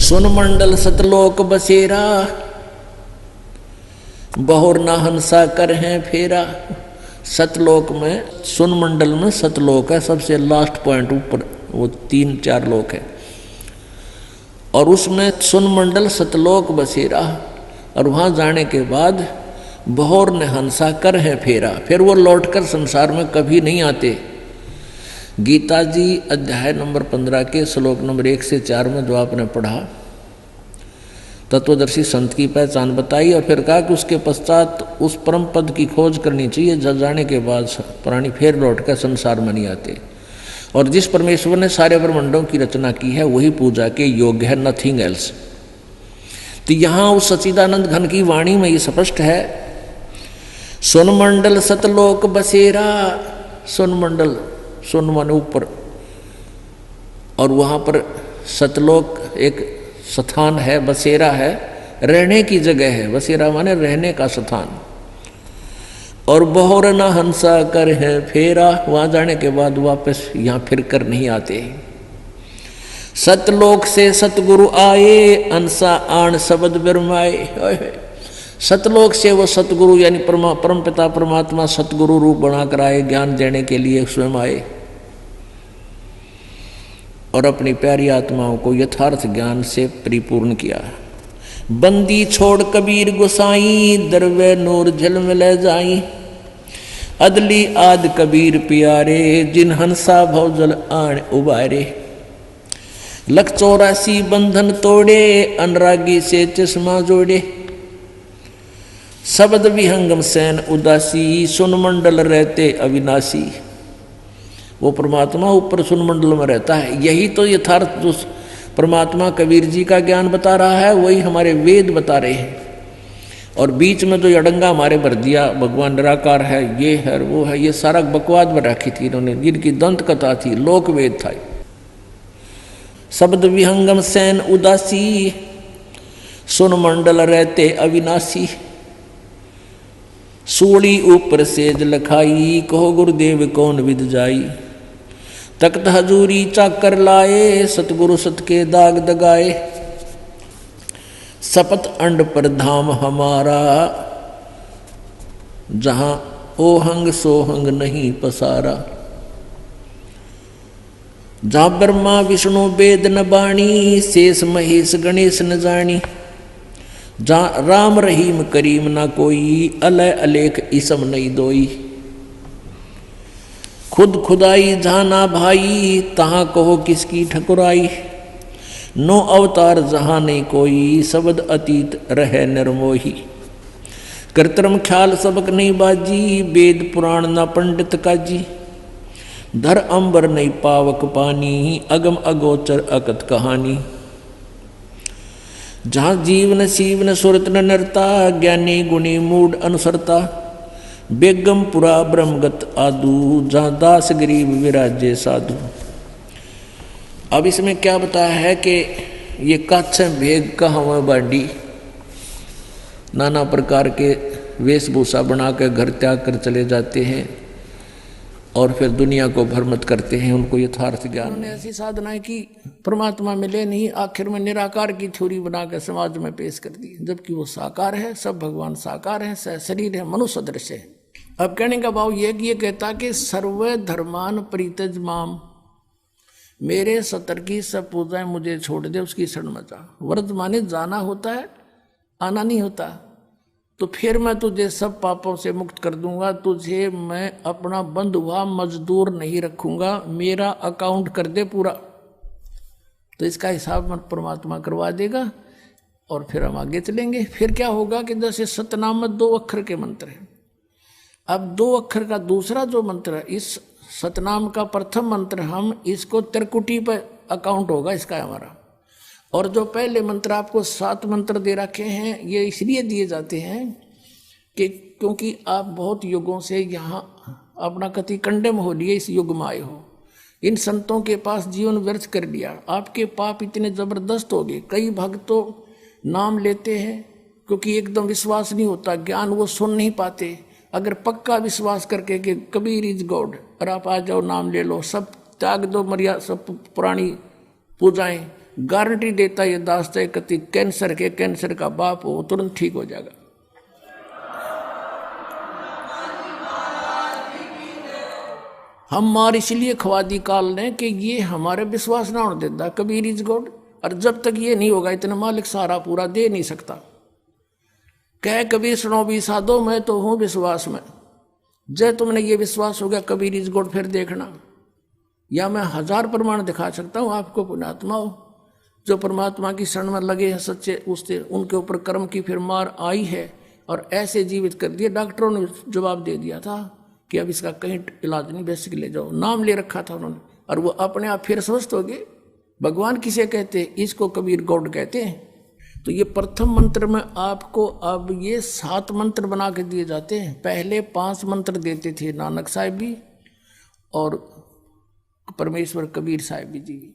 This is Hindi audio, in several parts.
सुन मंडल सतलोक बसेरा, बहुर ना हंसा कर हैं फेरा। सतलोक में, सुन मंडल में सतलोक है, सबसे लास्ट पॉइंट ऊपर, वो 3-4 लोक है, और उसमें सुन मंडल सतलोक बसेरा। और वहाँ जाने के बाद बहुर ने हंसा कर है फेरा, फिर वो लौटकर संसार में कभी नहीं आते। गीता जी अध्याय नंबर 15 के श्लोक नंबर 1 से 4 में जो आपने पढ़ा, तत्वदर्शी संत की पहचान बताई, और फिर कहा कि उसके पश्चात उस परम पद की खोज करनी चाहिए, जब जाने के बाद प्राणी फिर लौट कर संसार में नहीं आते। और जिस परमेश्वर ने सारे ब्रह्मांडों की रचना की है वही पूजा के योग्य है, नथिंग एल्स। तो यहाँ उस सच्चिदानंद घन की वाणी में ये स्पष्ट है, सुन मंडल सतलोक बसेरा। सुन मंडल, सुन मन ऊपर, और वहाँ पर सतलोक एक स्थान है, बसेरा है, रहने की जगह है। बसेरा माने रहने का स्थान। और बहुर न हंसा कर है फेरा, वहां जाने के बाद वापस यहाँ फिर कर नहीं आते। सतलोक से सतगुरु आए, अंसा आण शब्द बिरमाए। सतलोक से वो सतगुरु यानी परम पिता परमात्मा सतगुरु रूप बनाकर आए, ज्ञान देने के लिए स्वयं आए, और अपनी प्यारी आत्माओं को यथार्थ ज्ञान से परिपूर्ण किया। बंदी छोड़ कबीर गोसाई, दरवे नूर झलमिल जाई। अदली आद कबीर प्यारे, जिन हंसा भवजल आण उबारे। लख 84 बंधन तोड़े, अनुरागी से चश्मा जोड़े। शब्द विहंगम सैन उदासी, सुन मंडल रहते अविनाशी। वो परमात्मा ऊपर सुन मंडल में रहता है। यही तो यथार्थ जो परमात्मा कबीर जी का ज्ञान बता रहा है, वही हमारे वेद बता रहे हैं। और बीच में जो अड़ंगा हमारे भर दिया, भगवान निराकार है, ये है वो है, ये सारा बकवाद में रखी थी इन्होंने, जिनकी दंत कथा थी, लोक वेद था। शब्द विहंगम सैन उदासी, सुन मंडल रहते अविनाशी। सूली ऊपर सेज लखाई, कहो गुरुदेव कौन विद जाई। तख्त हजूरी चाकर लाए, सतगुरु सत के दाग दगाए। सपत अंड पर धाम हमारा, जहां ओहंग सोहंग नहीं पसारा। जहां ब्रह्मा विष्णु वेद न बाणी, शेष महेश गणेश न जानी। जहाँ राम रहीम करीम ना कोई, अलय अलेख इसम नहीं दोई। खुद खुदाई जहाँ ना भाई, तहाँ कहो किसकी ठकुराई। नो अवतार जहाँ नहीं कोई, शब्द अतीत रहे निर्मोही। कृत्रिम ख्याल सबक नहीं बाजी, वेद पुराण ना पंडित काजी। धर अंबर नहीं पावक पानी, अगम अगोचर अकत कहानी। जहाँ जीवन सीवन सुरत न नरता, ज्ञानी गुणी मूड अनुसरता। बेगमपुरा ब्रह्मगत आदू, जहाँ दास गरीब विराजे साधु। अब इसमें क्या बताया है कि ये कच्छ भेग कहाँ बांडी, नाना प्रकार के वेशभूषा बना कर घर त्याग कर चले जाते हैं, और फिर दुनिया को भ्रमित करते हैं, उनको यथार्थ ज्ञान। उन्होंने ऐसी साधनाएं की, परमात्मा मिले नहीं, आखिर में निराकार की थ्योरी बनाकर समाज में पेश कर दी, जबकि वो साकार है, सब भगवान साकार है, शरीर है, मनुष्य सदृश है। अब कहने का भाव ये कहता कि सर्व धर्मान परित्यज माम, मेरे सतर की सब पूजाएं मुझे छोड़ दे, उसकी शरण में जा। व्रत माने जाना होता है, आना नहीं होता। तो फिर मैं तुझे सब पापों से मुक्त कर दूंगा, तुझे मैं अपना बंधुआ मजदूर नहीं रखूंगा, मेरा अकाउंट कर दे पूरा। तो इसका हिसाब मैं परमात्मा करवा देगा, और फिर हम आगे चलेंगे। फिर क्या होगा कि जैसे सतनाम में 2 अक्षर के मंत्र हैं, अब 2 अक्षर का दूसरा जो मंत्र है, इस सतनाम का प्रथम मंत्र, हम इसको त्रिकुटी पर अकाउंट होगा इसका हमारा। और जो पहले मंत्र आपको 7 मंत्र दे रखे हैं, ये इसलिए दिए जाते हैं कि क्योंकि आप बहुत युगों से यहाँ अपना कति कंडम हो लिए, इस युग में आए हो, इन संतों के पास जीवन व्यर्थ कर लिया, आपके पाप इतने जबरदस्त हो गए। कई भक्त तो नाम लेते हैं क्योंकि एकदम विश्वास नहीं होता, ज्ञान वो सुन नहीं पाते। अगर पक्का विश्वास करके कि कबीर इज गॉड, और आप आ जाओ नाम ले लो, सब त्याग दो, मर्यादा सब पुरानी पूजाएं, गारंटी देता ये दास है कति कैंसर का बाप हो तुरंत ठीक हो जाएगा। हम मार इसलिए खवा दी काल ने कि ये हमारे विश्वास ना होने देता कबीर इज गॉड, और जब तक ये नहीं होगा इतना मालिक सारा पूरा दे नहीं सकता। कह कबीर सुनो भी साधो मैं तो हूं विश्वास में, जय तुमने ये विश्वास हो गया कबीर इज गॉड फिर देखना, या मैं 1000 प्रमाण दिखा सकता हूं आपको पुण्यात्मा हो जो परमात्मा की शरण में लगे हैं सच्चे, उससे उनके ऊपर कर्म की फिर मार आई है और ऐसे जीवित कर दिए। डॉक्टरों ने जवाब दे दिया था कि अब इसका कहीं इलाज नहीं, बेसिक ले जाओ, नाम ले रखा था उन्होंने, और वो अपने आप फिर स्वस्थ हो गए। भगवान किसे कहते हैं? इसको कबीर गॉड कहते हैं। तो ये प्रथम मंत्र में आपको अब ये 7 मंत्र बना के दिए जाते हैं। पहले 5 मंत्र देते थे नानक साहिब भी और परमेश्वर कबीर साहिब जी।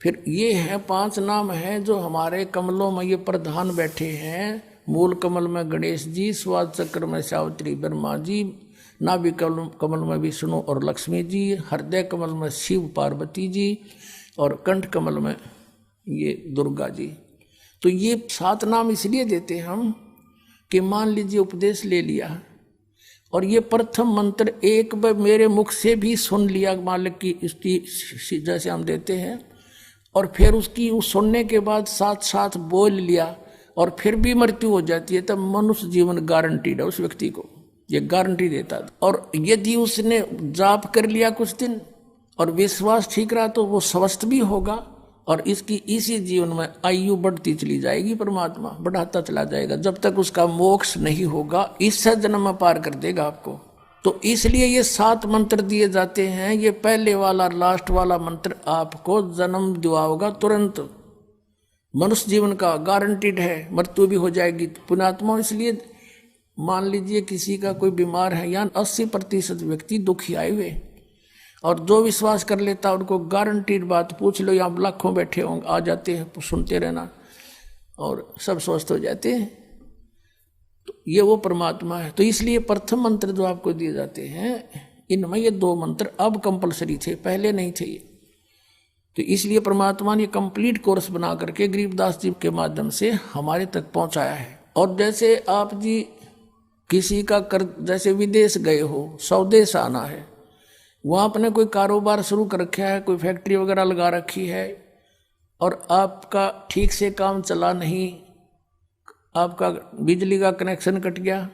फिर ये है 5 नाम हैं जो हमारे कमलों में ये प्रधान बैठे हैं। मूल कमल में गणेश जी, स्वाद चक्र में सावित्री ब्रह्मा जी, नाभि कमल में विष्णु और लक्ष्मी जी, हृदय कमल में शिव पार्वती जी और कंठ कमल में ये दुर्गा जी। तो ये 7 नाम इसलिए देते हम कि मान लीजिए उपदेश ले लिया और ये प्रथम मंत्र एक बार मेरे मुख से भी सुन लिया मालिक की इसकी जैसे हम देते हैं, और फिर उसकी उस सुनने के बाद साथ साथ बोल लिया और फिर भी मृत्यु हो जाती है, तब मनुष्य जीवन गारंटीड है उस व्यक्ति को, ये गारंटी देता है। और यदि उसने जाप कर लिया कुछ दिन और विश्वास ठीक रहा तो वो स्वस्थ भी होगा और इसकी इसी जीवन में आयु बढ़ती चली जाएगी, परमात्मा बढ़ाता चला जाएगा जब तक उसका मोक्ष नहीं होगा, इस जन्म में पार कर देगा आपको। तो इसलिए ये 7 मंत्र दिए जाते हैं। ये पहले वाला लास्ट वाला मंत्र आपको जन्म दिलाओगा तुरंत, मनुष्य जीवन का गारंटीड है, मृत्यु भी हो जाएगी पुण्यात्मा। इसलिए मान लीजिए किसी का कोई बीमार है, या 80% व्यक्ति दुखी आए हुए, और जो विश्वास कर लेता उनको गारंटीड बात पूछ लो, यहाँ लाखों बैठे होंगे आ जाते हैं, सुनते रहना और सब स्वस्थ हो जाते हैं। तो ये वो परमात्मा है। तो इसलिए प्रथम मंत्र जो आपको दिए जाते हैं इनमें ये 2 मंत्र अब कंपलसरी थे, पहले नहीं थे ये। तो इसलिए परमात्मा ने कंप्लीट कोर्स बना करके गरीबदास जी के माध्यम से हमारे तक पहुंचाया है। और जैसे आप जी किसी का कर, जैसे विदेश गए हो, स्वदेश आना है, वहाँ आपने कोई कारोबार शुरू कर रखा है, कोई फैक्ट्री वगैरह लगा रखी है और आपका ठीक से काम चला नहीं, आपका बिजली का कनेक्शन कट गया,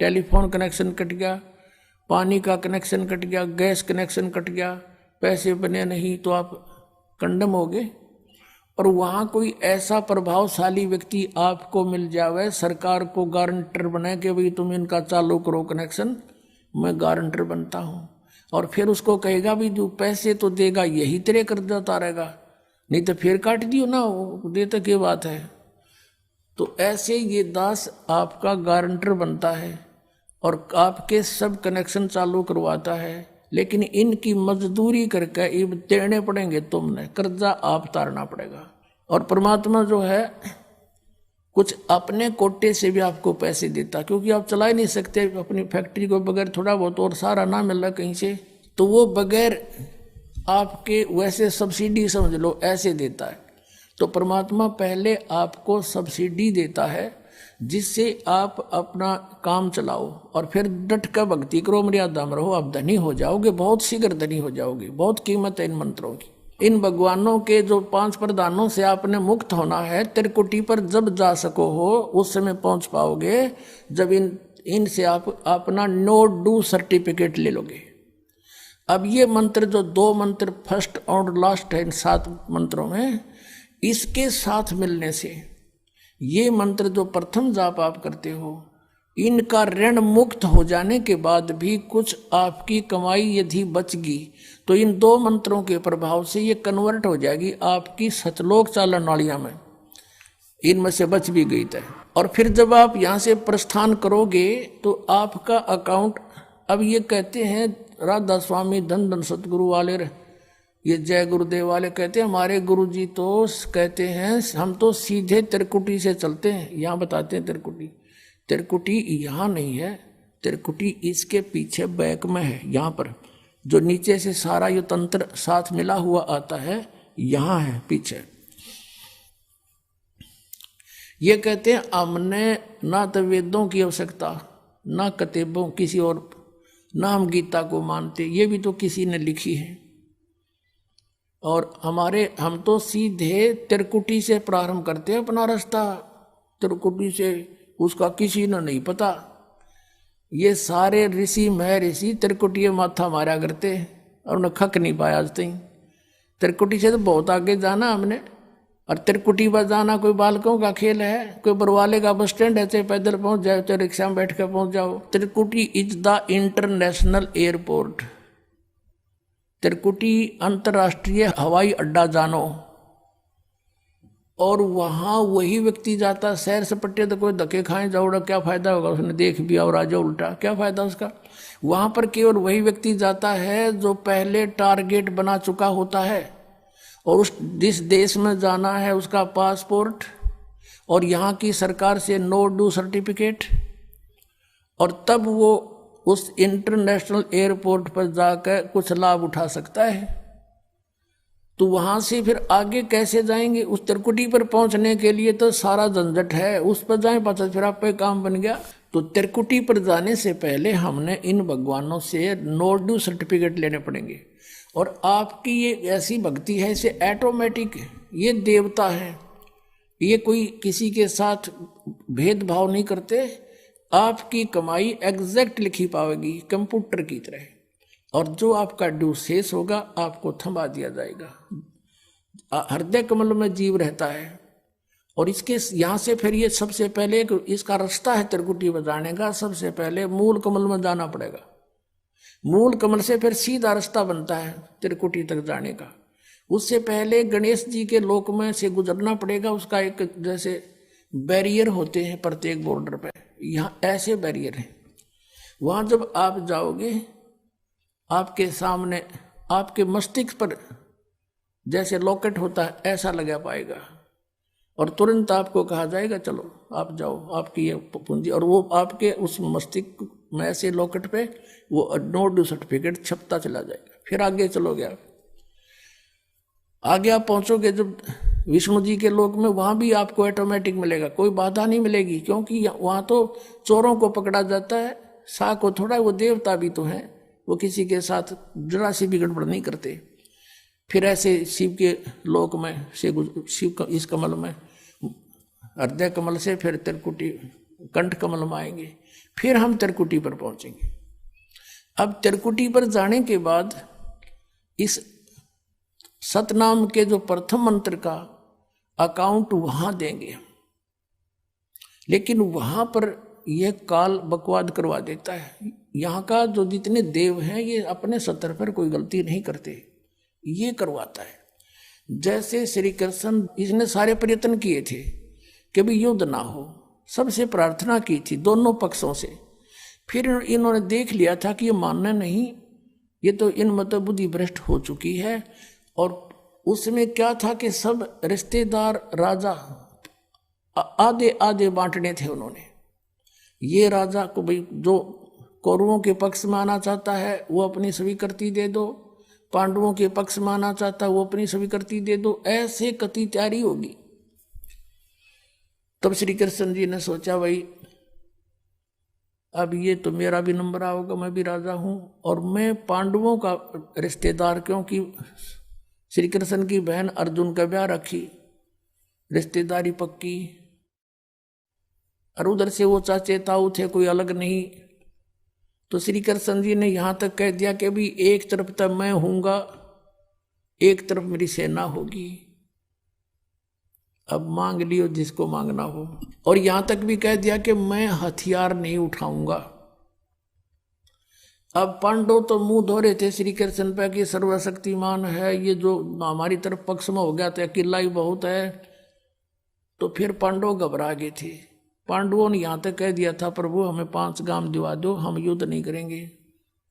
टेलीफोन कनेक्शन कट गया, पानी का कनेक्शन कट गया, गैस कनेक्शन कट गया, पैसे बने नहीं तो आप कंडम हो गए। और वहाँ कोई ऐसा प्रभावशाली व्यक्ति आपको मिल जावे, सरकार को गारंटर बने कि भाई तुम इनका चालू करो कनेक्शन, मैं गारंटर बनता हूँ, और फिर उसको कहेगा भी जो पैसे तो देगा यही तेरे कर्जा उतारेगा, नहीं तो फिर काट दियो ना, देता क्या बात है। तो ऐसे ये दास आपका गारंटर बनता है और आपके सब कनेक्शन चालू करवाता है, लेकिन इनकी मजदूरी करके ये देने पड़ेंगे, तुमने कर्जा आप तारना पड़ेगा। और परमात्मा जो है कुछ अपने कोटे से भी आपको पैसे देता, क्योंकि आप चला ही नहीं सकते अपनी फैक्ट्री को बगैर थोड़ा बहुत, और सारा ना मिल रहा कहीं से, तो वो बगैर आपके वैसे सब्सिडी समझ लो ऐसे देता है। तो परमात्मा पहले आपको सब्सिडी देता है जिससे आप अपना काम चलाओ और फिर डट कर भक्ति करो, मर्यादा में रहो, आप धनी हो जाओगे, बहुत शीघ्र धनी हो जाओगे। बहुत कीमत है इन मंत्रों की। इन भगवानों के जो 5 प्रधानों से आपने मुक्त होना है, त्रिकुटी पर जब जा सको हो उस समय पहुंच पाओगे जब इनसे आप अपना नो डू सर्टिफिकेट ले लोगे। अब ये मंत्र जो 2 मंत्र फर्स्ट और लास्ट है इन 7 मंत्रों में, इसके साथ मिलने से ये मंत्र जो प्रथम जाप आप करते हो, इनका ऋण मुक्त हो जाने के बाद भी कुछ आपकी कमाई यदि बचगी तो इन 2 मंत्रों के प्रभाव से ये कन्वर्ट हो जाएगी आपकी सतलोक चालन नालियां में, इनमें से बच भी गई तय। और फिर जब आप यहाँ से प्रस्थान करोगे तो आपका अकाउंट, अब ये कहते हैं राधा स्वामी धन धन सतगुरु वाले, ये जय गुरुदेव वाले कहते हैं, हमारे गुरुजी तो कहते हैं हम तो सीधे त्रिकुटी से चलते हैं। यहाँ बताते हैं त्रिकुटी यहाँ नहीं है, त्रिकुटी इसके पीछे बैक में है, यहाँ पर जो नीचे से सारा ये तंत्र साथ मिला हुआ आता है, यहाँ है पीछे। ये कहते हैं हमने ना तो वेदों की आवश्यकता, ना किताबों किसी और, ना हम गीता को मानते, ये भी तो किसी ने लिखी है। और हम तो सीधे त्रिकुटी से प्रारंभ करते हैं अपना रास्ता, त्रिकुटी से, उसका किसी ने नहीं पता। ये सारे ऋषि महर्षि त्रिकुटी माथा मारा करते और उन्हें खक नहीं पाया आज तक। त्रिकुटी से तो बहुत आगे जाना हमने, और त्रिकुटी पर जाना कोई बालकों का खेल है, कोई बरवाले का बस स्टैंड है, चाहे पैदल पहुंच जाओ चाहे रिक्शा में बैठ कर पहुंच जाओ। त्रिकुटी इज द इंटरनेशनल एयरपोर्ट, त्रिकुटी अंतर्राष्ट्रीय हवाई अड्डा जानो। और वहां वही व्यक्ति जाता, सैर सपट्टे तो कोई धक्के खाए जाओड़ा, क्या फायदा होगा, उसने देख भी और राजा उल्टा, क्या फायदा उसका। वहां पर केवल वही व्यक्ति जाता है जो पहले टारगेट बना चुका होता है, और उस जिस देश में जाना है उसका पासपोर्ट और यहाँ की सरकार से नो ड्यू सर्टिफिकेट, और तब वो उस इंटरनेशनल एयरपोर्ट पर जाकर कुछ लाभ उठा सकता है। तो वहां से फिर आगे कैसे जाएंगे, उस त्रिकुटी पर पहुंचने के लिए तो सारा झंझट है, उस पर जाए पाचा फिर आप पे काम बन गया। तो त्रिकुटी पर जाने से पहले हमने इन भगवानों से नो ड्यू सर्टिफिकेट लेने पड़ेंगे। और आपकी ये ऐसी भक्ति है, इसे ऑटोमेटिक, ये देवता है, ये कोई किसी के साथ भेदभाव नहीं करते, आपकी कमाई एग्जैक्ट लिखी पाएगी कंप्यूटर की तरह, और जो आपका ड्यू शेष होगा आपको थमा दिया जाएगा। हृदय कमल में जीव रहता है, और इसके यहाँ से फिर ये सबसे पहले इसका रास्ता है त्रिकुटी बजाने का, सबसे पहले मूल कमल में जाना पड़ेगा। मूल कमल से फिर सीधा रास्ता बनता है त्रिकुटी तक जाने का। उससे पहले गणेश जी के लोक में से गुजरना पड़ेगा, उसका एक जैसे बैरियर होते हैं प्रत्येक बॉर्डर पे, यहाँ ऐसे बैरियर हैं। वहाँ जब आप जाओगे आपके सामने आपके मस्तिष्क पर जैसे लॉकेट होता है ऐसा लगा पाएगा, और तुरंत आपको कहा जाएगा चलो आप जाओ, आपकी ये पूंजी, और वो आपके उस मस्तिष्क में ऐसे लॉकेट पे वो नो ड्यू सर्टिफिकेट छपता चला जाएगा। फिर आगे चलोगे आप, आगे आप पहुंचोगे जब विष्णु जी के लोक में, वहां भी आपको ऑटोमेटिक मिलेगा, कोई बाधा नहीं मिलेगी, क्योंकि वहां तो चोरों को पकड़ा जाता है, सा को थोड़ा, वो देवता भी तो है, वो किसी के साथ जरा सी भी गड़बड़ नहीं करते। फिर ऐसे शिव के लोक में से शिव का इस कमल में, हृदय कमल से फिर त्रिकुटी कंठ कमल में आएंगे, फिर हम त्रिकुटी पर पहुंचेंगे। अब त्रिकुटी पर जाने के बाद इस सतनाम के जो प्रथम मंत्र का अकाउंट वहां देंगे, लेकिन वहां पर यह काल बकवाद करवा देता है। यहाँ का जो जितने देव हैं ये अपने सतर पर कोई गलती नहीं करते, ये करवाता है। जैसे श्री कृष्ण, इसने सारे प्रयत्न किए थे कि भी युद्ध ना हो, सबसे प्रार्थना की थी दोनों पक्षों से, फिर इन्होंने देख लिया था कि ये मानना नहीं, ये तो इन मत बुद्धि भ्रष्ट हो चुकी है। और उसमें क्या था कि सब रिश्तेदार राजा आधे आधे बांटने थे उन्होंने। ये राजा को भाई जो कौरवों के पक्ष में आना चाहता है वो अपनी स्वीकृति दे दो, पांडवों के पक्ष में आना चाहता है वो अपनी स्वीकृति दे दो, ऐसे कति तैयारी होगी। तब श्री कृष्ण जी ने सोचा भाई अब ये तो मेरा भी नंबर आओगा, मैं भी राजा हूं, और मैं पांडवों का रिश्तेदार, क्योंकि श्री कृष्ण की बहन अर्जुन का ब्याह रखी, रिश्तेदारी पक्की, और उधर से वो चाचे ताऊ थे, कोई अलग नहीं। तो श्री कृष्ण जी ने यहां तक कह दिया कि भी एक तरफ तक मैं हूंगा, एक तरफ मेरी सेना होगी, अब मांग लियो जिसको मांगना हो। और यहां तक भी कह दिया कि मैं हथियार नहीं उठाऊंगा। अब पांडव तो मुंह धो रहे थे श्री कृष्ण पे कि सर्वशक्तिमान है, ये जो हमारी तरफ पक्ष में हो गया तो अकेला ही बहुत है। तो फिर पांडव घबरा गए थे। पांडवों ने यहाँ तक कह दिया था प्रभु हमें 5 गांव दिवा दो, हम युद्ध नहीं करेंगे।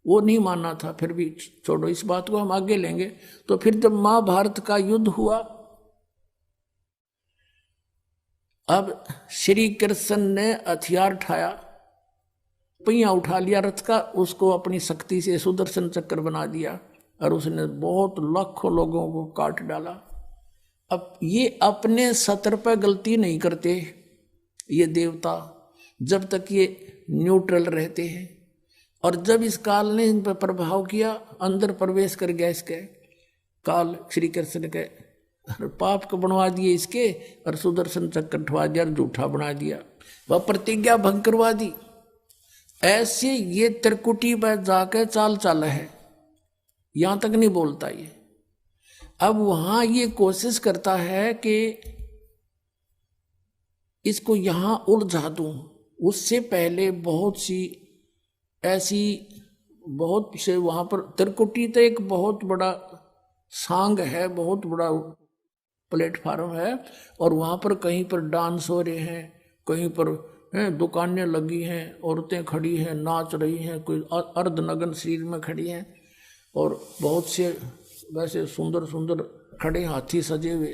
वो नहीं मानना था, फिर भी छोड़ो इस बात को, हम आगे लेंगे। तो फिर जब महाभारत का युद्ध हुआ, अब श्री कृष्ण ने हथियार उठाया, पहिया उठा लिया रथ का, उसको अपनी शक्ति से सुदर्शन चक्र बना दिया, और उसने बहुत लाखों लोगों को काट डाला। अब ये अपने सतर पर गलती नहीं करते, ये देवता, जब तक ये न्यूट्रल रहते हैं। और जब इस काल ने इन पर प्रभाव किया, अंदर प्रवेश कर गया इसके काल, श्री कृष्ण के पाप को बनवा दिए इसके, और सुदर्शन चक्र उठवा दिया और झूठा बना दिया, वह प्रतिज्ञा भंग करवा दी। ऐसे ये त्रिकुटी पर जाकर चाल चाला है, यहां तक नहीं बोलता ये। अब वहां ये कोशिश करता है कि इसको यहां उलझा दूं। उससे पहले बहुत सी ऐसी, बहुत से वहां पर त्रिकुटी तो एक बहुत बड़ा सांग है, बहुत बड़ा प्लेटफार्म है, और वहां पर कहीं पर डांस हो रहे हैं, कहीं पर दुकानें लगी हैं, औरतें खड़ी हैं, नाच रही हैं, कोई अर्धनग्न शरीर में खड़ी हैं, और बहुत से वैसे सुंदर सुंदर खड़े हाथी सजे हुए।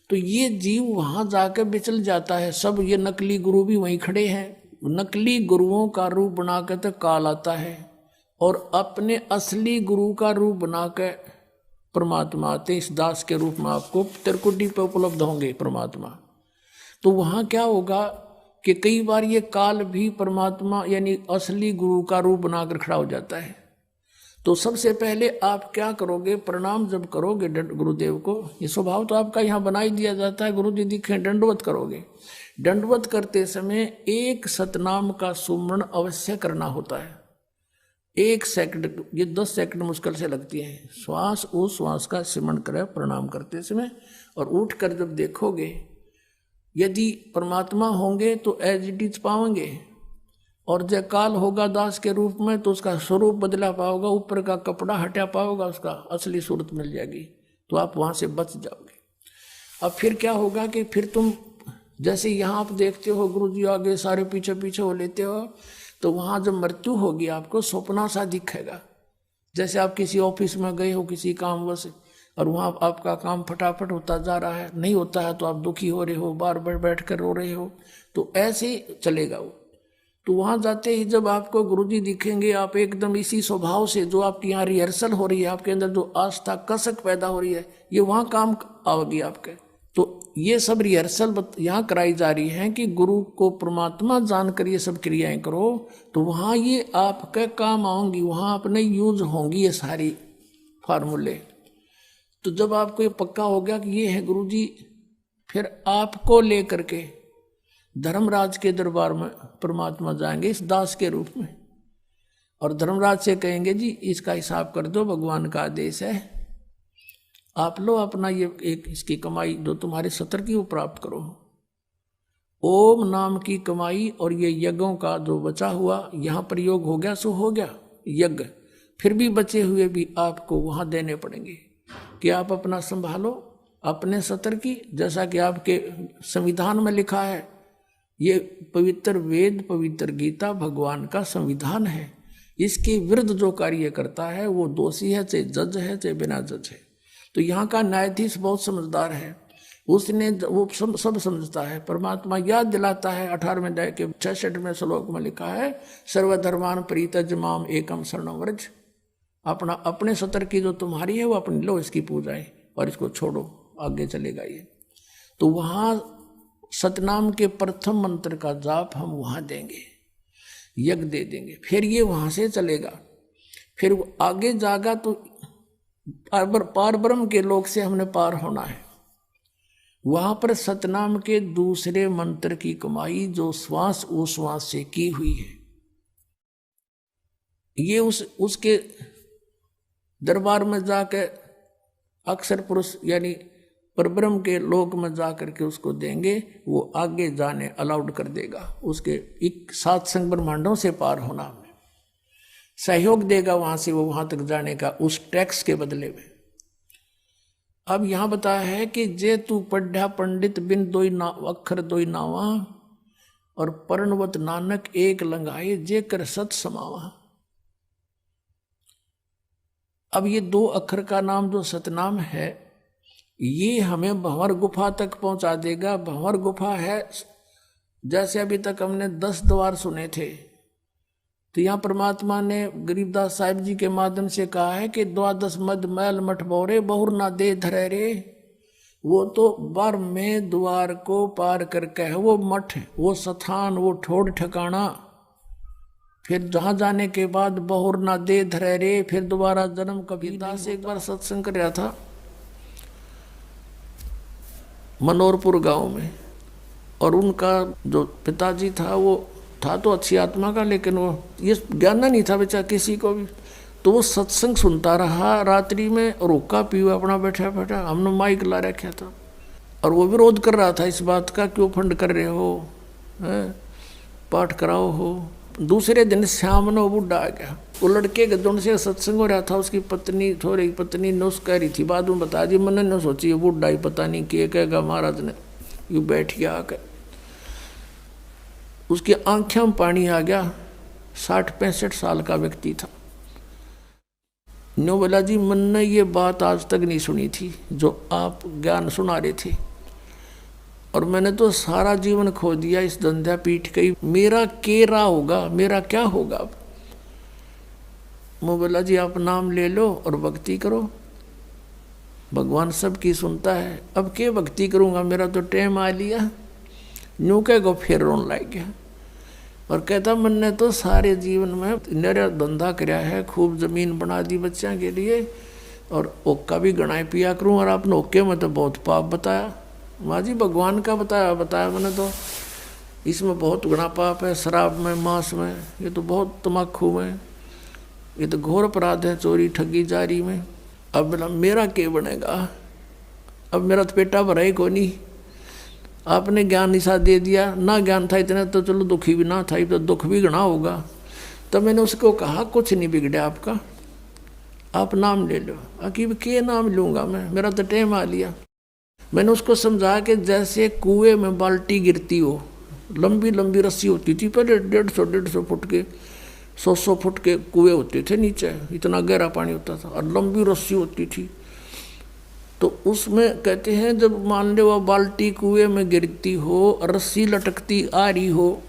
तो ये जीव वहां जाकर बिचल जाता है। सब ये नकली गुरु भी वहीं खड़े हैं, नकली गुरुओं का रूप बनाकर तो काल आता है, और अपने असली गुरु का रूप बनाकर परमात्मा आते। इस दास के रूप में आपको त्रिकुटी पे उपलब्ध होंगे परमात्मा। तो वहां क्या होगा कि कई बार ये काल भी परमात्मा यानी असली गुरु का रूप बनाकर खड़ा हो जाता है। तो सबसे पहले आप क्या करोगे, प्रणाम जब करोगे गुरुदेव को, ये स्वभाव तो आपका यहाँ बना ही दिया जाता है, गुरु जी दिखे दंडवत करोगे। दंडवत करते समय एक सतनाम का सुमरण अवश्य करना होता है। 1 सेकंड, ये 10 सेकंड मुश्किल से लगती है। श्वास उस श्वास का सिमरण करें प्रणाम करते समय, और उठकर जब देखोगे यदि परमात्मा होंगे तो एज इट इज पाओगे, और जय काल होगा दास के रूप में तो उसका स्वरूप बदला पाओगा, ऊपर का कपड़ा हटा पाओगा, उसका असली सूरत मिल जाएगी, तो आप वहां से बच जाओगे। अब फिर क्या होगा कि फिर तुम जैसे यहाँ आप देखते हो गुरु जी आगे सारे पीछे पीछे हो लेते हो, तो वहां जब मृत्यु होगी आपको स्वप्ना सा दिखेगा। जैसे आप किसी ऑफिस में गए हो किसी कामवश, और वहां आपका काम फटाफट होता जा रहा है, नहीं होता है तो आप दुखी हो रहे हो, बार बार बैठ कर रो रहे हो, तो ऐसे ही चलेगा वो। तो वहां जाते ही जब आपको गुरुजी दिखेंगे, आप एकदम इसी स्वभाव से, जो आपकी यहाँ रिहर्सल हो रही है, आपके अंदर जो आस्था कसक पैदा हो रही है, ये वहां काम आओगी आपके। तो ये सब रिहर्सल यहाँ कराई जा रही है कि गुरु को परमात्मा जानकर ये सब क्रियाएं करो, तो वहां ये आपके काम आऊंगी, वहां अपने यूज होंगी ये सारी फार्मूले। तो जब आपको ये पक्का हो गया कि ये है गुरुजी, फिर आपको लेकर के धर्मराज के दरबार में परमात्मा जाएंगे इस दास के रूप में, और धर्मराज से कहेंगे जी इसका हिसाब कर दो, भगवान का आदेश है, आप लो अपना ये एक इसकी कमाई जो तुम्हारे सत्र की वो प्राप्त करो। ओम नाम की कमाई और ये यज्ञों का जो बचा हुआ यहाँ प्रयोग हो गया सो हो गया यज्ञ, फिर भी बचे हुए भी आपको वहाँ देने पड़ेंगे कि आप अपना संभालो अपने सत्र की। जैसा कि आपके संविधान में लिखा है, ये पवित्र वेद पवित्र गीता भगवान का संविधान है, इसके विरुद्ध जो कार्य करता है वो दोषी है, चाहे जज है चाहे बिना जज है। तो यहाँ का न्यायाधीश बहुत समझदार है, उसने वो सब समझता है। परमात्मा याद दिलाता है 18वें अध्याय के 66वें श्लोक में लिखा है, सर्वधर्मान परित्यज्य माम एकम शरणं व्रज। अपना अपने सत्र की जो तुम्हारी है वो अपनी लो, इसकी पूजाएं और इसको छोड़ो, आगे चलेगा ये। तो वहाँ सतनाम के प्रथम मंत्र का जाप हम वहाँ देंगे, यज्ञ दे देंगे, फिर ये वहाँ से चलेगा। फिर वो आगे जागा तो पार ब्रह्म के लोक से हमने पार होना है। वहां पर सतनाम के दूसरे मंत्र की कमाई जो श्वास उश्वास से की हुई है, ये उसके दरबार में जाकर अक्षर पुरुष यानी परब्रह्म के लोक में जाकर के उसको देंगे, वो आगे जाने अलाउड कर देगा, उसके 7 संग ब्रह्मांडों से पार होना में सहयोग देगा, वहां से वो वहां तक जाने का उस टैक्स के बदले में। अब यहां बताया है कि जे तू पढ़ा पंडित बिन दोई ना अक्षर दोई नावा, और पर्णवत नानक एक लंगाए जे कर सत समावा। अब ये 2 अक्षर का नाम जो सतनाम है, ये हमें भंवर गुफा तक पहुंचा देगा। भंवर गुफा है, जैसे अभी तक हमने 10 द्वार सुने थे, तो यहाँ परमात्मा ने गरीबदास साहिब जी के माध्यम से कहा है कि 12 मद मैल मठ बोरे बहुर ना दे धरे रे। वो तो बर में द्वार को पार करके है वो मठ, वो स्थान, वो ठोड़ ठिकाना। फिर जहां जाने के बाद बहुर ना दे धरे रे, फिर दोबारा जन्म कभी। दास एक बार सत्संग कर रहा था मनोरपुर गांव में, और उनका जो पिताजी था वो था तो अच्छी आत्मा का, लेकिन वो ये ज्ञान नहीं था बेचारा किसी को भी। तो वो सत्संग सुनता रहा रात्रि में, और हुक्का पीवा अपना बैठा बैठा, हमने माइक ला रखा था, और वो विरोध कर रहा था इस बात का, क्यों फंड कर रहे हो, पाठ कराओ हो। दूसरे दिन शाम ने वो बूढ़ा आ गया, वो लड़के के जोन से सत्संग हो रहा था, उसकी पत्नी थोड़ी पत्नी नुस कह रही थी, बाद में बता दी, मैंने न सोची बूढ़ा ही पता नहीं क्या कहेगा महाराज ने, यूँ बैठ गया आकर, उसकी आंखों में पानी आ गया। 60-65 साल का व्यक्ति था। न्यू बोला जी मैंने ये बात आज तक नहीं सुनी थी जो आप ज्ञान सुना रहे थे, और मैंने तो सारा जीवन खो दिया इस धंधा पीठ गई, मेरा केरा होगा, मेरा क्या होगा अब। मैं बोला जी आप नाम ले लो और भक्ति करो, भगवान सबकी सुनता है, अब क्या भक्ति करूँगा, मेरा तो टाइम आ लिया। न्यू कह गो फिर रोन लग गया, और कहता मैंने तो सारे जीवन में मेरा धंधा कराया है, खूब जमीन बना दी बच्चों के लिए, और ओक्का भी गणाए पिया करूँ, और आपने ओक्के में तो बहुत पाप बताया। माँ जी भगवान का बताया मैंने तो, इसमें बहुत गुना पाप है, शराब में, मांस में, ये तो बहुत तम्बाकू में, ये तो घोर अपराध है, चोरी ठगी जारी में। अब बोला मेरा क्या बनेगा, अब मेरा तो पेटा भरा ही को नहीं, आपने ज्ञान निशा दे दिया, ना ज्ञान था इतना तो चलो दुखी भी ना था, तो दुख भी गणा होगा। तो मैंने उसको कहा कुछ नहीं बिगड़ा आपका, आप नाम ले लो। अकीब के नाम लूँगा मैं, मेरा तो टाइम आ लिया। मैंने उसको समझा कि जैसे कुएं में बाल्टी गिरती हो, लंबी लंबी रस्सी होती थी पहले, 150 फुट के, 100 फुट के कुएं होते थे नीचे, इतना गहरा पानी होता था, और लंबी रस्सी होती थी। तो उसमें कहते हैं जब मान लो वह बाल्टी कुएं में गिरती हो, रस्सी लटकती आ रही हो,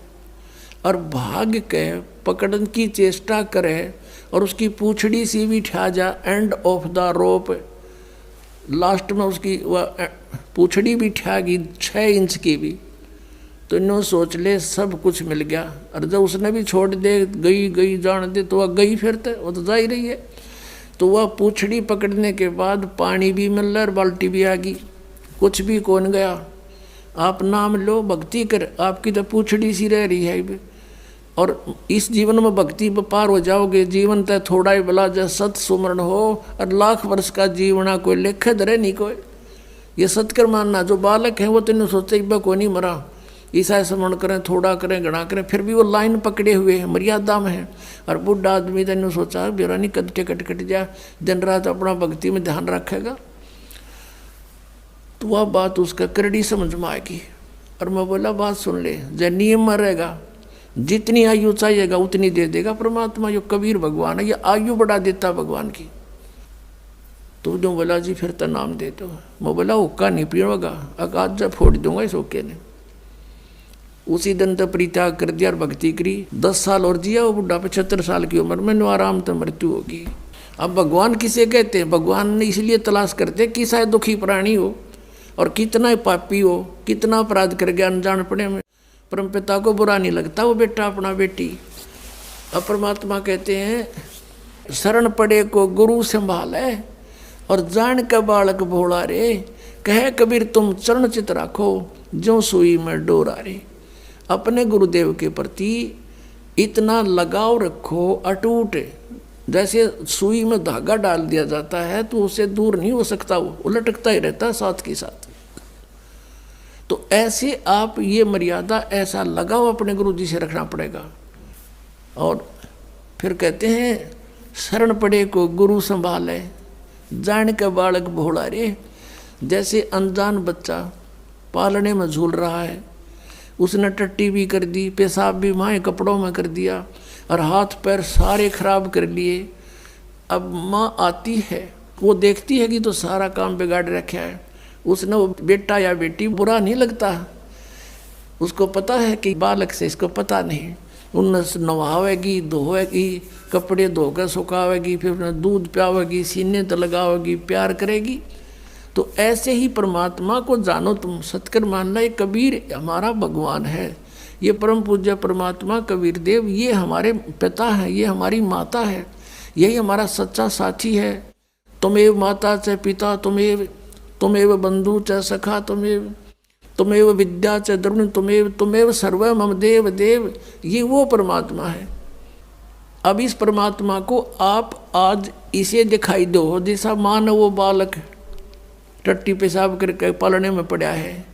और भाग के पकड़ने की चेष्टा करे, और उसकी पूंछड़ी सी भी ठा जा end of the rope, last में उसकी वह पूंछड़ी भी ठा गई 6 इंच की भी, तो इन्होंने सोच ले सब कुछ मिल गया। और जब उसने भी छोड़ दे, गई जान दे, तो वह गई फिरते, वो तो जा ही रही है। तो वह पूंछड़ी पकड़ने के बाद पानी भी मिल रहा और बाल्टी भी आ गई, कुछ भी कौन गया। आप नाम लो, भक्ति कर, आपकी तो पूंछड़ी सी रह रही है। और इस जीवन में भक्ति पार हो जाओगे, जीवन तय थोड़ा ही भला जब सत सुमरण हो, और लाख वर्ष का जीवना कोई लेखे धरे नहीं कोई। ये सत्कर मानना, जो बालक है वो तेने सोचे को नहीं मरा, ईसा स्मरण करें, थोड़ा करें, घना करें, फिर भी वो लाइन पकड़े हुए हैं, मर्यादा में है। और बुढ़ा आदमी तेने सोचा बेरा नहीं कदटे कट जा, दिन रात अपना भक्ति में ध्यान रखेगा, तो वह बात उसका करड़ी समझ में आएगी। और मैं बोला बात सुन ले, जब नियम में रहेगा, जितनी आयु चाहिएगा उतनी दे देगा परमात्मा। यो कबीर भगवान है, ये आयु बढ़ा देता भगवान की। तो जो बोला जी फिर तो नाम दे दो। मैं बोला हुक्का नहीं पीऊंगा, आज जब फोड़ दूंगा इस हुक्के ने। उसी दिन तो परित्याग कर दिया और भक्ति करी। 10 साल और जिया वो बुढ़ा, 75 साल की उम्र में आराम तो मृत्यु होगी। अब भगवान किसे कहते हैं? भगवान ने इसलिए तलाश करते कि शायद दुखी प्राणी हो और कितना पापी हो, कितना अपराध कर गया अनजान पड़े में, परम पिता को बुरा नहीं लगता वो बेटा अपना बेटी। अब परमात्मा कहते हैं शरण पड़े को गुरु संभाले और जान का बालक भोला रे, कहे कबीर तुम चरण चित राखो जो सुई में डोरा रे। अपने गुरुदेव के प्रति इतना लगाव रखो अटूट, जैसे सुई में धागा डाल दिया जाता है तो उससे दूर नहीं हो सकता, वो लटकता ही रहता है साथ के साथ। तो ऐसे आप ये मर्यादा, ऐसा लगाव अपने गुरु जी से रखना पड़ेगा। और फिर कहते हैं शरण पड़े को गुरु संभाले जान के बालक भोला रे। जैसे अनजान बच्चा पालने में झूल रहा है, उसने टट्टी भी कर दी, पेशाब भी माए कपड़ों में कर दिया और हाथ पैर सारे खराब कर लिए। अब माँ आती है, वो देखती है कि तो सारा काम बिगाड़ रखा है, उसने वो बेटा या बेटी बुरा नहीं लगता, उसको पता है कि बालक से इसको पता नहीं। उन्हें नवावेगी, धोएगी, कपड़े धोकर सुखावेगी, फिर उन्हें दूध पियावेगी, सीने तो लगावेगी, प्यार करेगी। तो ऐसे ही परमात्मा को जानो तुम, सतकर मानना ये कबीर हमारा भगवान है, ये परम पूज्य परमात्मा कबीर देव ये हमारे पिता हैं, ये हमारी माता है, यही हमारा सच्चा साथी है। तुमेव माता च पिता तुमेव बंधु च सखा तुमेव विद्या च द्रविण तुमेव सर्व मम देव देव, ये वो परमात्मा है। अब इस परमात्मा को आप आज इसे दिखाई दो, जैसा मानो वो बालक टट्टी पेशाब करके पालने में पड़ा है,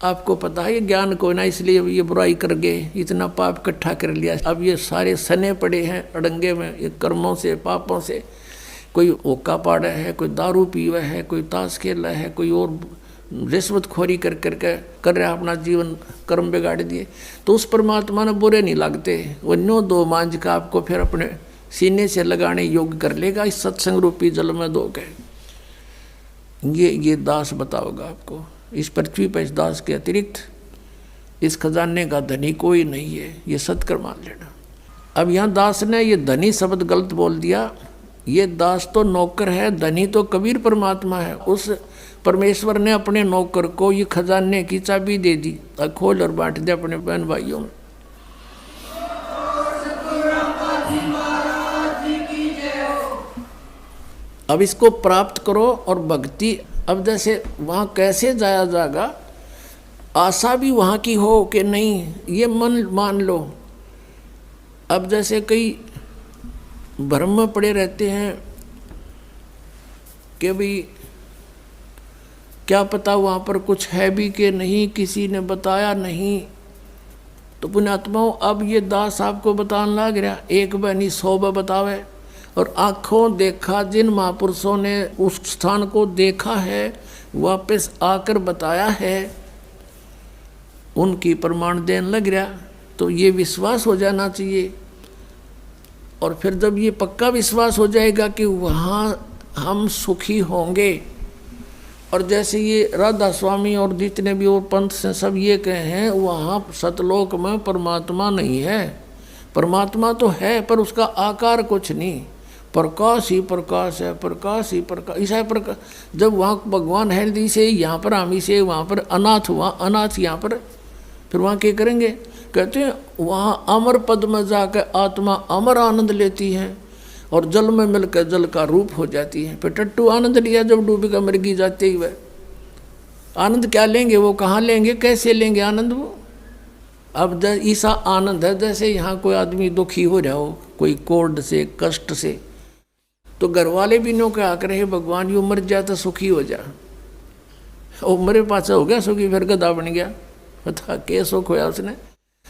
आपको पता है ये ज्ञान को ना, इसलिए ये बुराई कर गए, इतना पाप इकट्ठा कर लिया, अब ये सारे सने पड़े हैं अड़ंगे में, ये कर्मों से पापों से। कोई ओका पाड़ा है, कोई दारू पीवा है, कोई ताश खेला है, कोई और रिश्वतखोरी कर रहा अपना जीवन कर्म बिगाड़ दिए। तो उस परमात्मा ने बुरे नहीं लगते, वो नो दो मांझ का आपको फिर अपने सीने से लगाने योग्य कर लेगा इस सत्संग रूपी जल में दो के। ये दास बताओगा आपको, इस पृथ्वी पर इस दास के अतिरिक्त इस खजाने का धनी कोई नहीं है, ये सत्कर मान लेना। अब यहाँ दास ने ये धनी शब्द गलत बोल दिया, ये दास तो नौकर है, धनी तो कबीर परमात्मा है। उस परमेश्वर ने अपने नौकर को ये खजाने की चाबी दे दी, खोल और बांट दे अपने बहन भाइयों में। अब इसको प्राप्त करो और भक्ति, अब जैसे वहाँ कैसे जाया जाएगा, आशा भी वहाँ की हो कि नहीं ये मन मान लो। अब जैसे कई भ्रम में पड़े रहते हैं कि भाई क्या पता वहाँ पर कुछ है भी कि नहीं, किसी ने बताया नहीं। तो पुण्यात्माओं अब ये दास आपको बताने लग रहा, एक बहनी 100 बतावे, और आँखों देखा जिन महापुरुषों ने उस स्थान को देखा है वापस आकर बताया है, उनकी प्रमाण देने लग रहा। तो ये विश्वास हो जाना चाहिए, और फिर जब ये पक्का विश्वास हो जाएगा कि वहाँ हम सुखी होंगे, और जैसे ये राधा स्वामी और जितने भी और पंथ से सब ये कहे हैं वहाँ सतलोक में परमात्मा नहीं है, परमात्मा तो है पर उसका आकार कुछ नहीं, प्रकाश ही प्रकाश है, प्रकाश ही प्रकाश, ऐसा प्रकाश। जब वहाँ भगवान है दी से, यहाँ पर हामी से, वहाँ पर अनाथ हुआ अनाथ, यहाँ पर फिर वहाँ क्या करेंगे, कहते हैं वहाँ अमर पद में जाकर आत्मा अमर आनंद लेती है और जल में मिलकर जल का रूप हो जाती है। फिर टट्टू आनंद लिया जब डूबी का मृगी जाते ही वह आनंद क्या लेंगे, वो कहाँ लेंगे, कैसे लेंगे आनंद वो। अब ऐसा आनंद है जैसे यहाँ कोई आदमी दुखी हो रहा हो कोई कोर्ड से कष्ट से, तो घर वाले भी नो क्या करे भगवान यू मर जा तो सुखी हो जा, वो मरे पाछा हो गया सुखी, फिर गधा बन गया, बता के सुख होया उसने।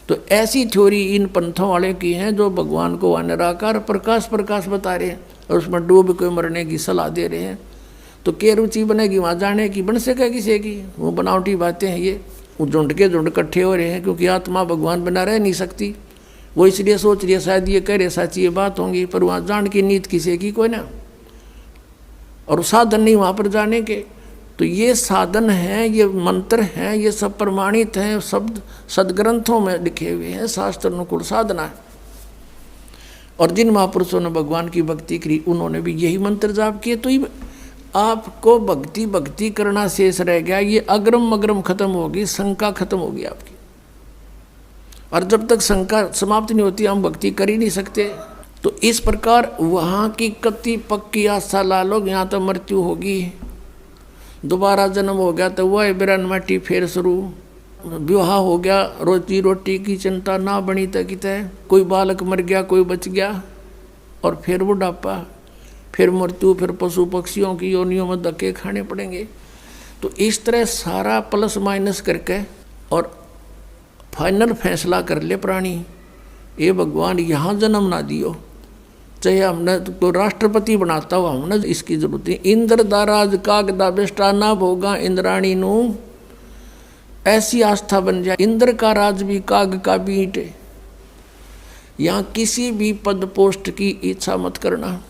तो ऐसी थ्योरी इन पंथों वाले की हैं जो भगवान को निराकार प्रकाश प्रकाश बता रहे हैं और उसमें डूब के मरने की सलाह दे रहे हैं। तो क्या रुचि बनेगी वहाँ जाने की, बन सके किसी की, वो बनावटी बातें हैं ये। वो झुंड के झुंड इकट्ठे हो रहे हैं क्योंकि आत्मा भगवान बना रह नहीं सकती, वो इसलिए सोच रही है शायद ये कह रहे सच्ची ये बात होंगी, पर वहाँ जान की नीत किसी की कोई ना, और साधन नहीं वहाँ पर जाने के। तो ये साधन हैं, ये मंत्र हैं, ये सब प्रमाणित हैं, शब्द सदग्रंथों में लिखे हुए हैं, शास्त्र अनुकूल साधना है। और जिन महापुरुषों ने भगवान की भक्ति करी उन्होंने भी यही मंत्र जाप किए। तो आपको भक्ति भक्ति करना शेष रह गया, ये अग्रम मग्रम खत्म होगी, शंका खत्म होगी आपकी। और जब तक शंका समाप्त नहीं होती हम भक्ति कर ही नहीं सकते। तो इस प्रकार वहाँ की कति पक्की आशा ला लो, यहाँ तो मृत्यु होगी, दोबारा जन्म हो गया तो वह बिरन माटी फिर शुरू, विवाह हो गया, रोजी रोटी की चिंता ना बनी तक, कोई बालक मर गया कोई बच गया, और फिर बुढ़ापा, फिर मृत्यु, फिर पशु पक्षियों की योनियों में धक्के खाने पड़ेंगे। तो इस तरह सारा प्लस माइनस करके और फाइनल फैसला कर ले प्राणी, ये भगवान यहाँ जन्म ना दियो, चाहे हमने तो राष्ट्रपति बनाता हुआ हमने इसकी जरूरत है। इंद्र दाराज कागदा बेष्टा ना भोगा इंद्राणी नू, ऐसी आस्था बन जाए। इंद्र का राज भी काग का भी ईंट, यहाँ किसी भी पद पोस्ट की इच्छा मत करना।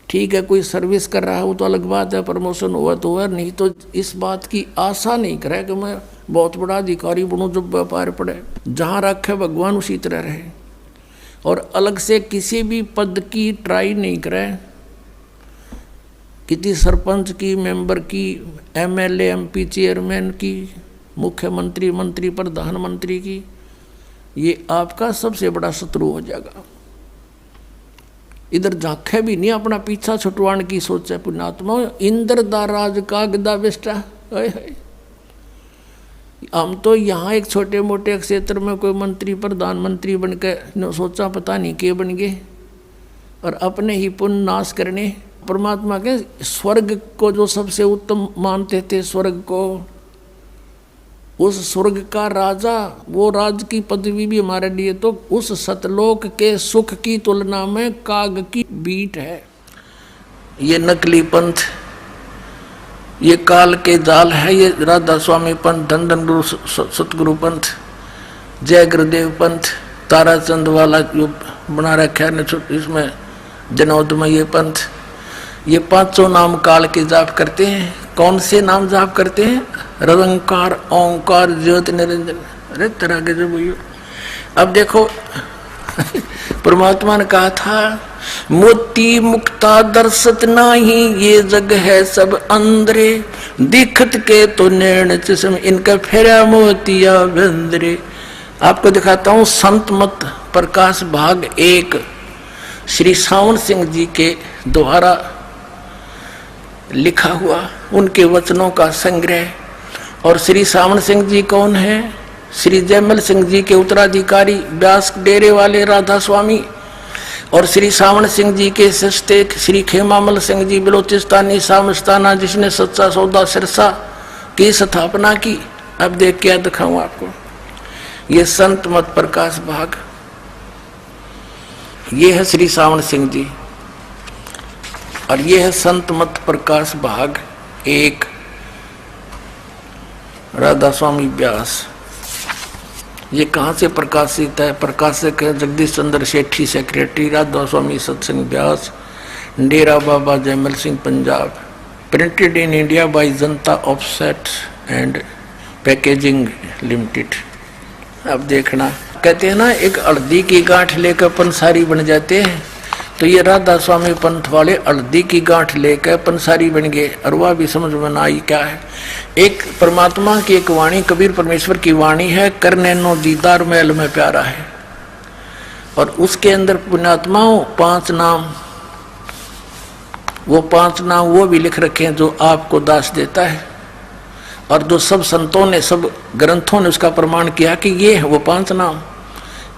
ठीक है कोई सर्विस कर रहा है वो तो अलग बात है, प्रमोशन हुआ तो हुआ, नहीं तो इस बात की आशा नहीं करे कि मैं बहुत बड़ा अधिकारी बनूं जब व्यापार पड़े। जहाँ रखे भगवान उसी तरह रहे, और अलग से किसी भी पद की ट्राई नहीं करे। किसी सरपंच की, मेंबर की, एमएलए, एमपी, चेयरमैन की, मुख्यमंत्री, मंत्री, प्रधानमंत्री की, ये आपका सबसे बड़ा शत्रु हो जाएगा। इधर झांके भी नहीं, अपना पीछा छुटवाने की सोचे पुण्यात्मा। इंद्र दा राज का गदा बेस्टा, हम तो यहाँ एक छोटे मोटे क्षेत्र में कोई मंत्री, प्रधानमंत्री बन के सोचा पता नहीं के बन गए, और अपने ही पुण्य नाश करने। परमात्मा के स्वर्ग को जो सबसे उत्तम मानते थे, स्वर्ग को, उस स्वर्ग का राजा, वो राज की पदवी भी हमारे लिए तो उस सतलोक के सुख की तुलना में काग की बीट है। ये नकली पंथ, ये काल के जाल है। ये राधा स्वामी पंथ, धन गुरु सतगुरु पंथ, जय गुरुदेव पंथ, ताराचंद वाला जो बना रखा है इसमें जनौद में ये पंथ, ये पांचों नाम काल के जाप करते हैं। कौन से नाम जाप करते हैं? निरंकार, ओंकार, ज्योति निरंजन। अरे तरह के जो भैया, अब देखो परमात्मा ने कहा था, मोती मुक्ता दर्शत नाही, ये जग है सब अंदरे, दिखत के तो नैन चश्म, इनका फेरा मोतिया बंदरे। आपको दिखाता हूं संत मत प्रकाश भाग 1, श्री सावन सिंह जी के द्वारा लिखा हुआ उनके वचनों का संग्रह। और श्री सावन सिंह जी कौन है? श्री जयमल सिंह जी के उत्तराधिकारी, व्यास डेरे वाले राधा स्वामी। और श्री सावन सिंह जी के सस्ते श्री खेमामल सिंह जी बलोचिस्तानी सामस्ताना, जिसने सच्चा सौदा सिरसा की स्थापना की। अब देख क्या दिखाऊं आपको, ये संत मत प्रकाश भाग, ये है श्री सावन सिंह जी, और ये है संत मत प्रकाश भाग 1, राधा स्वामी व्यास। ये कहाँ से प्रकाशित है? प्रकाशक है Jagdish Chandra Sethi, secretary, Radha Swami Satsang Beas, Dera Baba Jaimal Singh, Punjab. Printed in India by Janata offset and packaging limited. अब देखना, कहते हैं ना एक हल्दी की गांठ लेकर पंसारी बन जाते हैं, तो ये राधा स्वामी पंथ वाले हल्दी की गांठ लेकर पंसारी बन गए। और वह भी समझ में आई क्या है। एक परमात्मा की एक वाणी, कबीर परमेश्वर की वाणी है, करने नो दीदार मैल में प्यारा है। और उसके अंदर पुण्यात्माओं 5 नाम, वो 5 नाम वो भी लिख रखे हैं जो आपको दास देता है, और जो सब संतों ने, सब ग्रंथों ने उसका प्रमाण किया कि ये है वो 5 नाम।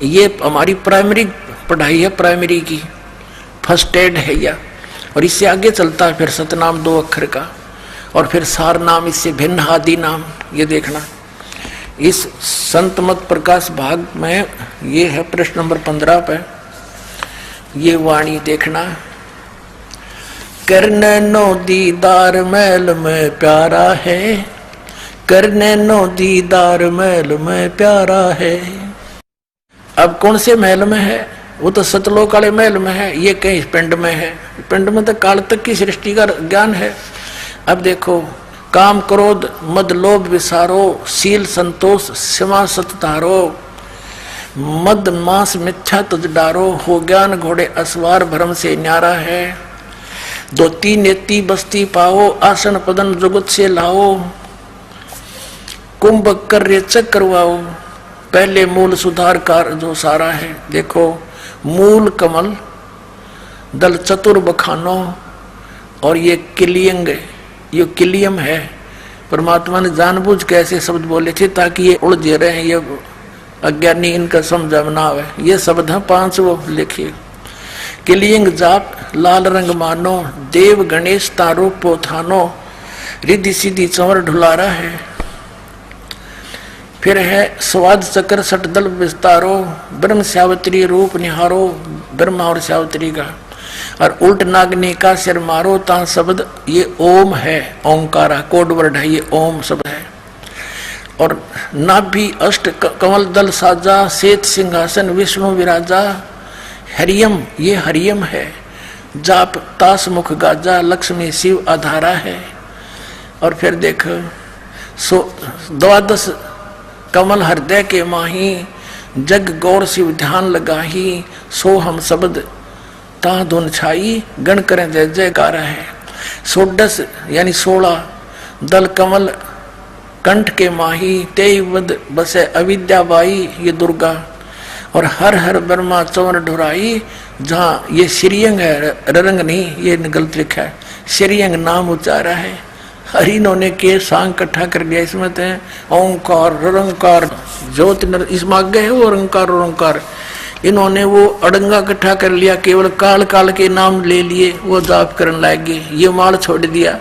ये हमारी प्राइमरी पढ़ाई है, प्राइमरी की फर्स्ट एड है यह। और इससे आगे चलता है फिर सतनाम 2 अक्षर का, और फिर सार नाम, इससे भिन्न आदि नाम। ये देखना इस संत मत प्रकाश भाग में, ये है प्रश्न नंबर 15 पे, ये वाणी देखना। करने नो दीदार मैल में प्यारा है, करने नो दीदार मैल में प्यारा है। अब कौन से महल में है? वो तो सतलोक वाले महल में है। ये कहीं पिंड में है, पिंड में तो काल तक की सृष्टि का ज्ञान है। अब देखो, काम क्रोध मद लोभ विसारो, शील संतोष क्षमा सत तारो, मद मांस मिथ्या तुझ डारो, हो ज्ञान घोड़े असवार भरम से न्यारा है। 2 नेति बस्ती पाओ, आसन पदन जुगत से लाओ, कुंभ कर रेचक करवाओ, पहले मूल सुधार कार जो सारा है। देखो, मूल कमल, दल चतुर बखानो, और ये किलियंग, ये किलियम है। परमात्मा ने जानबूझ के ऐसे शब्द बोले थे ताकि ये उलझे रहे, ये अज्ञानी इनका समझ में ना आवे। ये शब्द है 5 वो लिखिए। किलियंग जाप लाल रंग मानो, देव गणेश तारो पोथानो, रिद्धि सिद्धि चंवर ढुलारा है। फिर है स्वाद चक्र सटदल विस्तारो, ब्रह्म सावित्री रूप निहारो, ब्रह्मा और सावित्री का। और उल्ट नागनी का सिर मारो ता शब्द, ये ओम है, ओंकारा कोड वर्ड है, ये ओम शब्द है। और नाभि अष्ट कमल दल साजा, श्वेत सिंहासन विष्णु विराजा, हरियम, ये हरियम है। जाप तास मुख गाजा, लक्ष्मी शिव आधारा है। और फिर देख, 12 कमल हृदय के माही, जग गौर शिव ध्यान लगाही, सो हम शब्द ता धुन छाई, गण करें जय जयकार है। षोडश यानी 16, दल कमल कंठ के माही, तेईवद बसे अविद्या बाई, ये दुर्गा। और हर हर ब्रह्मा चौर ढुराई, जहाँ ये श्रीअंग है, रंग नहीं, ये गलत लिखा है, श्रीअंग नाम उच्चारा है। हरि इन्होंने के सांग इकट्ठा कर लिया, इसमें तो ओंकार रंकार ज्योत इसमें आगे है वो रंकार ओंकार, इन्होंने वो अड़ंगा इकट्ठा कर लिया, केवल काल काल के नाम ले लिए, वो जाप करने लगे, ये माल छोड़ दिया।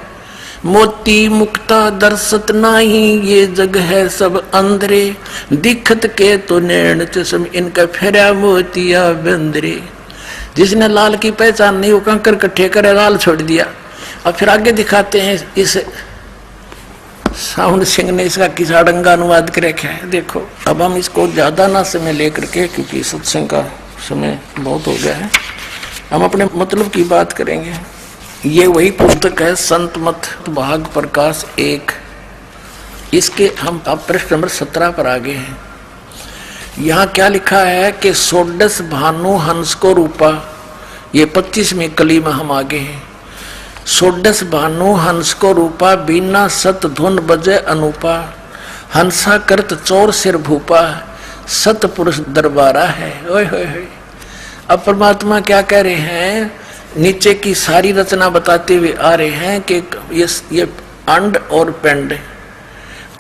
मोती मुक्ता दर्शत नाही, ये जग है सब अंधरे, दिखत के तो नैन चश्म, इनका फेरा मोतिया बंदरे। जिसने लाल की पहचान नहीं, वो कंकर इकट्ठे करे, लाल छोड़ दिया। और फिर आगे दिखाते हैं, इस साउंड सिंह ने इसका किस अड़ंगा अनुवाद कर रखा है, देखो। अब हम इसको ज्यादा ना समय लेकर के, क्योंकि सत्संग का समय बहुत हो गया है, हम अपने मतलब की बात करेंगे। ये वही पुस्तक है संत मत भाग प्रकाश 1, इसके हम अब पृष्ठ नंबर 17 पर आगे हैं। यहाँ क्या लिखा है कि षोडश भानु हंस को रूपा, ये 25वीं कली में हम आगे हैं। षोडश भानु हंस को रूपा, बीना सत धुन बजे अनूपा, हंसा करत चोर सिर भूपा, सत पुरुष दरबारा है। ओए होए होए। अब परमात्मा क्या कह रहे हैं, नीचे की सारी रचना बताते हुए आ रहे हैं कि ये अंड और पिंड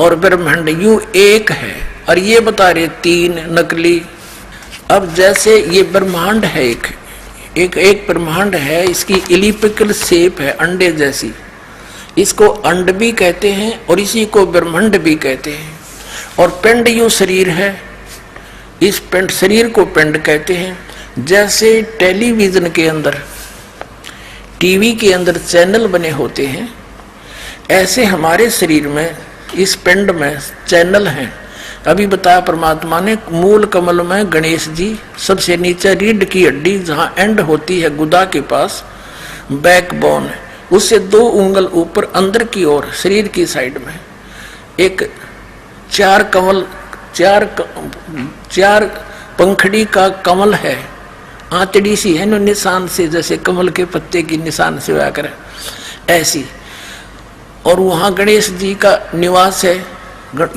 और ब्रह्मांड यूं एक है, और ये बता रहे 3 नकली। अब जैसे ये ब्रह्मांड है, एक ब्रह्मांड है, इसकी इलिप्टिकल शेप है अंडे जैसी, इसको अंड भी कहते हैं और इसी को ब्रह्मांड भी कहते हैं। और पिंड यूं शरीर है, इस पिंड शरीर को पिंड कहते हैं। जैसे टेलीविजन के अंदर, टीवी के अंदर चैनल बने होते हैं, ऐसे हमारे शरीर में इस पिंड में चैनल हैं। अभी बताया परमात्मा ने, मूल कमल में गणेश जी, सबसे नीचे रीढ़ की हड्डी जहां एंड होती है गुदा के पास, बैकबोन, उससे 2 उंगल ऊपर अंदर की ओर शरीर की साइड में एक 4 पंखड़ी का कमल है, आंतड़ी सी है निशान से, जैसे कमल के पत्ते की निशान से आकर ऐसी। और वहां गणेश जी का निवास है,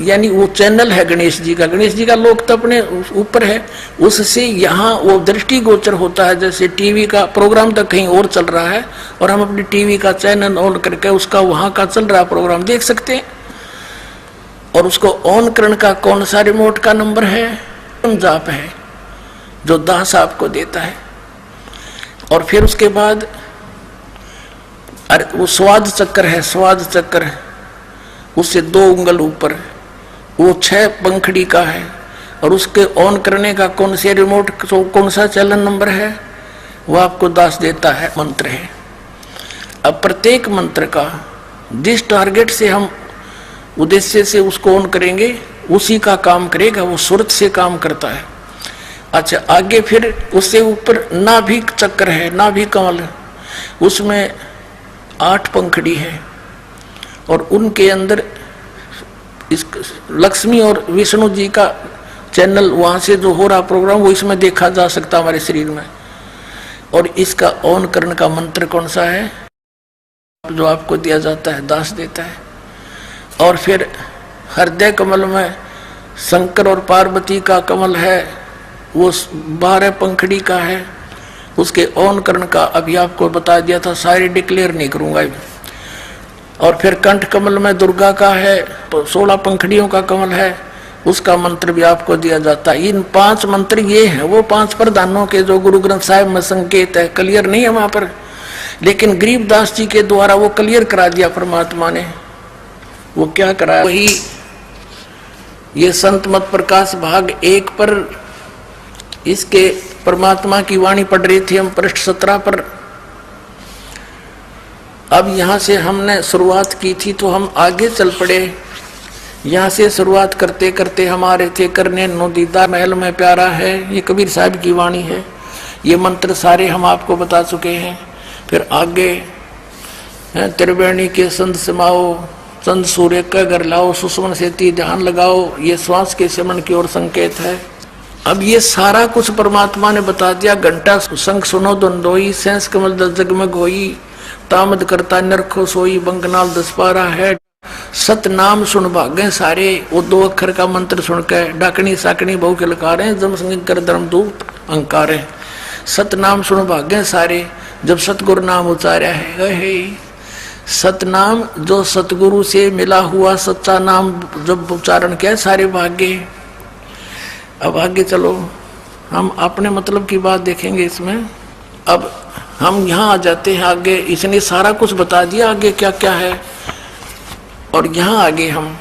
यानी वो चैनल है गणेश जी का। गणेश जी का लोक तो अपने ऊपर है, उससे यहाँ वो दृष्टिगोचर होता है। जैसे टीवी का प्रोग्राम तो कहीं और चल रहा है और हम अपनी टीवी का चैनल ऑन करके उसका वहां का चल रहा प्रोग्राम देख सकते हैं। और उसको ऑन करने का कौन सा रिमोट का नंबर है, जाप है, जो दास आपको देता है। और फिर उसके बाद वो स्वाद चक्र है, स्वाद चक्र, उससे 2 उंगल ऊपर वो 6 पंखड़ी का है। और उसके ऑन करने का कौन से रिमोट, कौन सा चैनल नंबर है, वो आपको दास देता है, मंत्र है। अब प्रत्येक मंत्र का जिस टारगेट से हम उद्देश्य से उसको ऑन करेंगे, उसी का काम करेगा, वो सुरत से काम करता है। अच्छा, आगे फिर उससे ऊपर नाभिक चक्र है, नाभिक कमल, उसमें 8 पंखड़ी है। और उनके अंदर इस लक्ष्मी और विष्णु जी का चैनल, वहां से जो हो रहा प्रोग्राम वो इसमें देखा जा सकता हमारे शरीर में। और इसका ऑन करने का मंत्र कौन सा है, जो आपको दिया जाता है, दास देता है। और फिर हृदय कमल में शंकर और पार्वती का कमल है, वो 12 पंखड़ी का है। उसके ऑन करने का अभी आपको बता दिया था, सारे डिक्लेयर नहीं करूंगा। और फिर कंठ कमल में दुर्गा का है, 16 पंखड़ियों का कमल है, उसका मंत्र भी आपको दिया जाता है। इन 5 मंत्र ये हैं, वो 5 प्रधानों के जो गुरु ग्रंथ साहिब में संकेत है, क्लियर नहीं है वहां पर, लेकिन गरीबदास जी के द्वारा वो क्लियर करा दिया परमात्मा ने। वो क्या कराया, वही ये संत मत प्रकाश भाग 1 पर इसके परमात्मा की वाणी पढ़ रही थी हम, पृष्ठ 17 पर। अब यहाँ से हमने शुरुआत की थी तो हम आगे चल पड़े। यहाँ से शुरुआत करते करते हमारे थे करने नो दीदार महल में प्यारा है, ये कबीर साहब की वाणी है। ये मंत्र सारे हम आपको बता चुके हैं। फिर आगे त्रिवेणी के संत समाओ, चंद सूर्य का घर लाओ, सुषमन से ती ध्यान लगाओ, ये श्वास के सिमरण की ओर संकेत है। अब ये सारा कुछ परमात्मा ने बता दिया। घंटा शंख सुनो द्वंदोई, सेंस कमल दल जगमग होई, तामद करता नरखो सोई बंगनाल 10 पारा है। सतनाम सुन भागे सारे, वो 2 अक्षर का मंत्र सुन के डाकनी साकनी बहु के लकारे जम कर धर्मदूत अंकारे। सतनाम सुन भागे सारे, जब सतगुरु नाम उचारा है। सतनाम जो सतगुरु से मिला हुआ सच्चा नाम जब उच्चारण किया सारे भाग्य। अब आगे चलो, हम अपने मतलब की बात देखेंगे इसमें। अब हम यहाँ आ जाते हैं आगे, इसने सारा कुछ बता दिया आगे क्या क्या है। और यहाँ आगे हम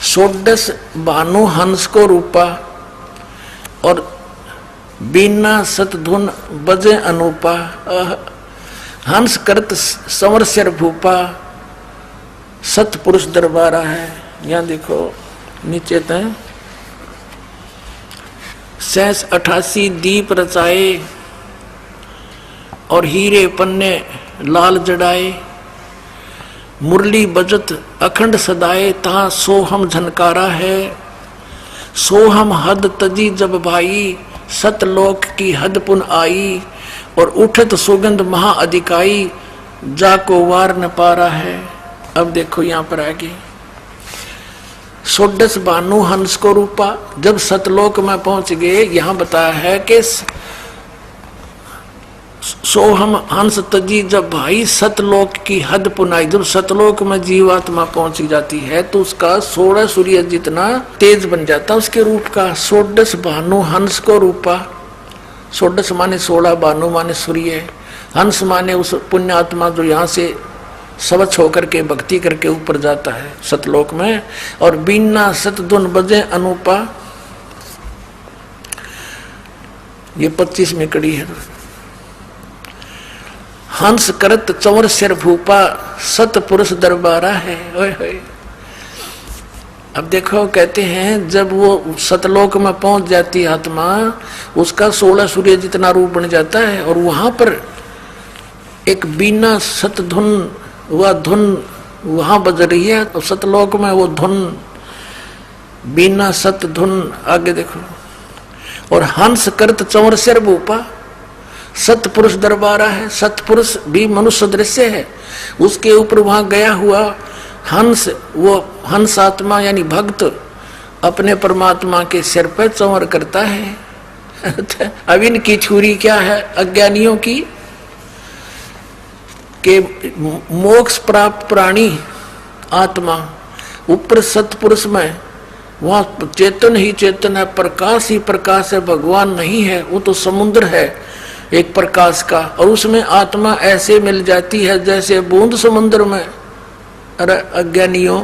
16 भानु हंस को रूपा और बीना सतधुन बजे अनूपा। हंस करत संवर सिर भूपा, सतपुरुष दरबारा है। यहाँ देखो नीचे तय 88 दीप रचाए और हीरे पन्ने लाल जड़ाए। मुरली बजत अखंड सदाए, तहाँ सोहम झनकारा है। सोहम हद तजी जब भाई, सतलोक की हद पुन आई। और उठत सुगंध महा अधिकाई, जाको वार न पारा है। अब देखो यहाँ पर आगे 16 भानु हंस को रूपा, जब सतलोक में पहुंच गए। यहाँ बताया है कि सोहम हंस तजी जब भाई, सतलोक की हद पुनाई। जब सतलोक में जीवात्मा पहुंच जाती है तो उसका 16 सूर्य जितना तेज बन जाता उसके रूप का। 16 भानु हंस को रूपा, 16 माने 16, भानु माने सूर्य, हंस माने उस पुण्यात्मा जो यहाँ से स्वच्छ होकर के भक्ति करके ऊपर जाता है सतलोक में। और बीना सतधुन बजे अनूपा, ये 25 में कड़ी है। हंस करत चंवर सिर भूपा, सतपुरुष दरबारा है। ओए होए। अब देखो कहते हैं जब वो सतलोक में पहुंच जाती आत्मा, उसका 16 सूर्य जितना रूप बन जाता है। और वहां पर एक बीना सतधुन, वह धुन वहां बज रही है। तो सतलोक में वो धुन बीना सतधुन। आगे देखो, और हंस करत चंवर सिर भूपा, सतपुरुष दरबारा है। सतपुरुष भी मनुष्य दृश्य है, उसके ऊपर वहां गया हुआ हंस, वो हंस आत्मा यानी भक्त अपने परमात्मा के सिर पर चंवर करता है। अब इनकी छुरी क्या है अज्ञानियों की, के मोक्ष प्राप्त प्राणी आत्मा ऊपर सतपुरुष में, वहां चेतन ही चेतन है, प्रकाश ही प्रकाश है, भगवान नहीं है। वो तो समुद्र है एक प्रकाश का, और उसमें आत्मा ऐसे मिल जाती है जैसे बूंद समुद्र में। अरे अज्ञानियों,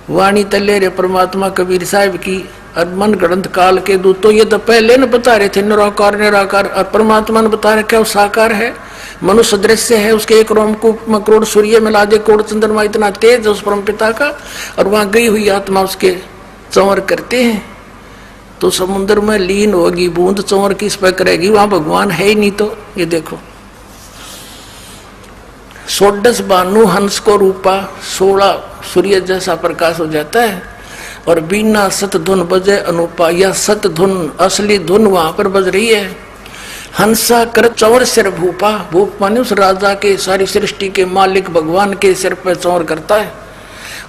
वाणी तले रे परमात्मा कबीर साहिब की और मन ग्रंथ काल के दूत तो ये तो पहले न बता रहे थे निराकार निराकार, और परमात्मा ने बता रहे क्या वो साकार है, मनुष्य दृश्य है। उसके एक रोमकूप में करोड़ सूर्य मिला दे, करोड़ चंद्रमा, इतना तेज है उस परम पिता का। और वहां गई हुई आत्मा उसके चंवर करते हैं तो समुद्र में लीन होगी। बूंद चंवर किस पर करेगी, वहां भगवान है ही नहीं। तो ये देखो 16 भानु हंस को रूपा, 16 सूर्य जैसा प्रकाश हो जाता है। और बीना सतधुन बजे अनूपा, या सतधुन असली धुन वहां पर बज रही है। हंसा कर चंवर सिर भूपा, भूप माने उस राजा के, सारी सृष्टि के मालिक भगवान के सिर पर चंवर करता है।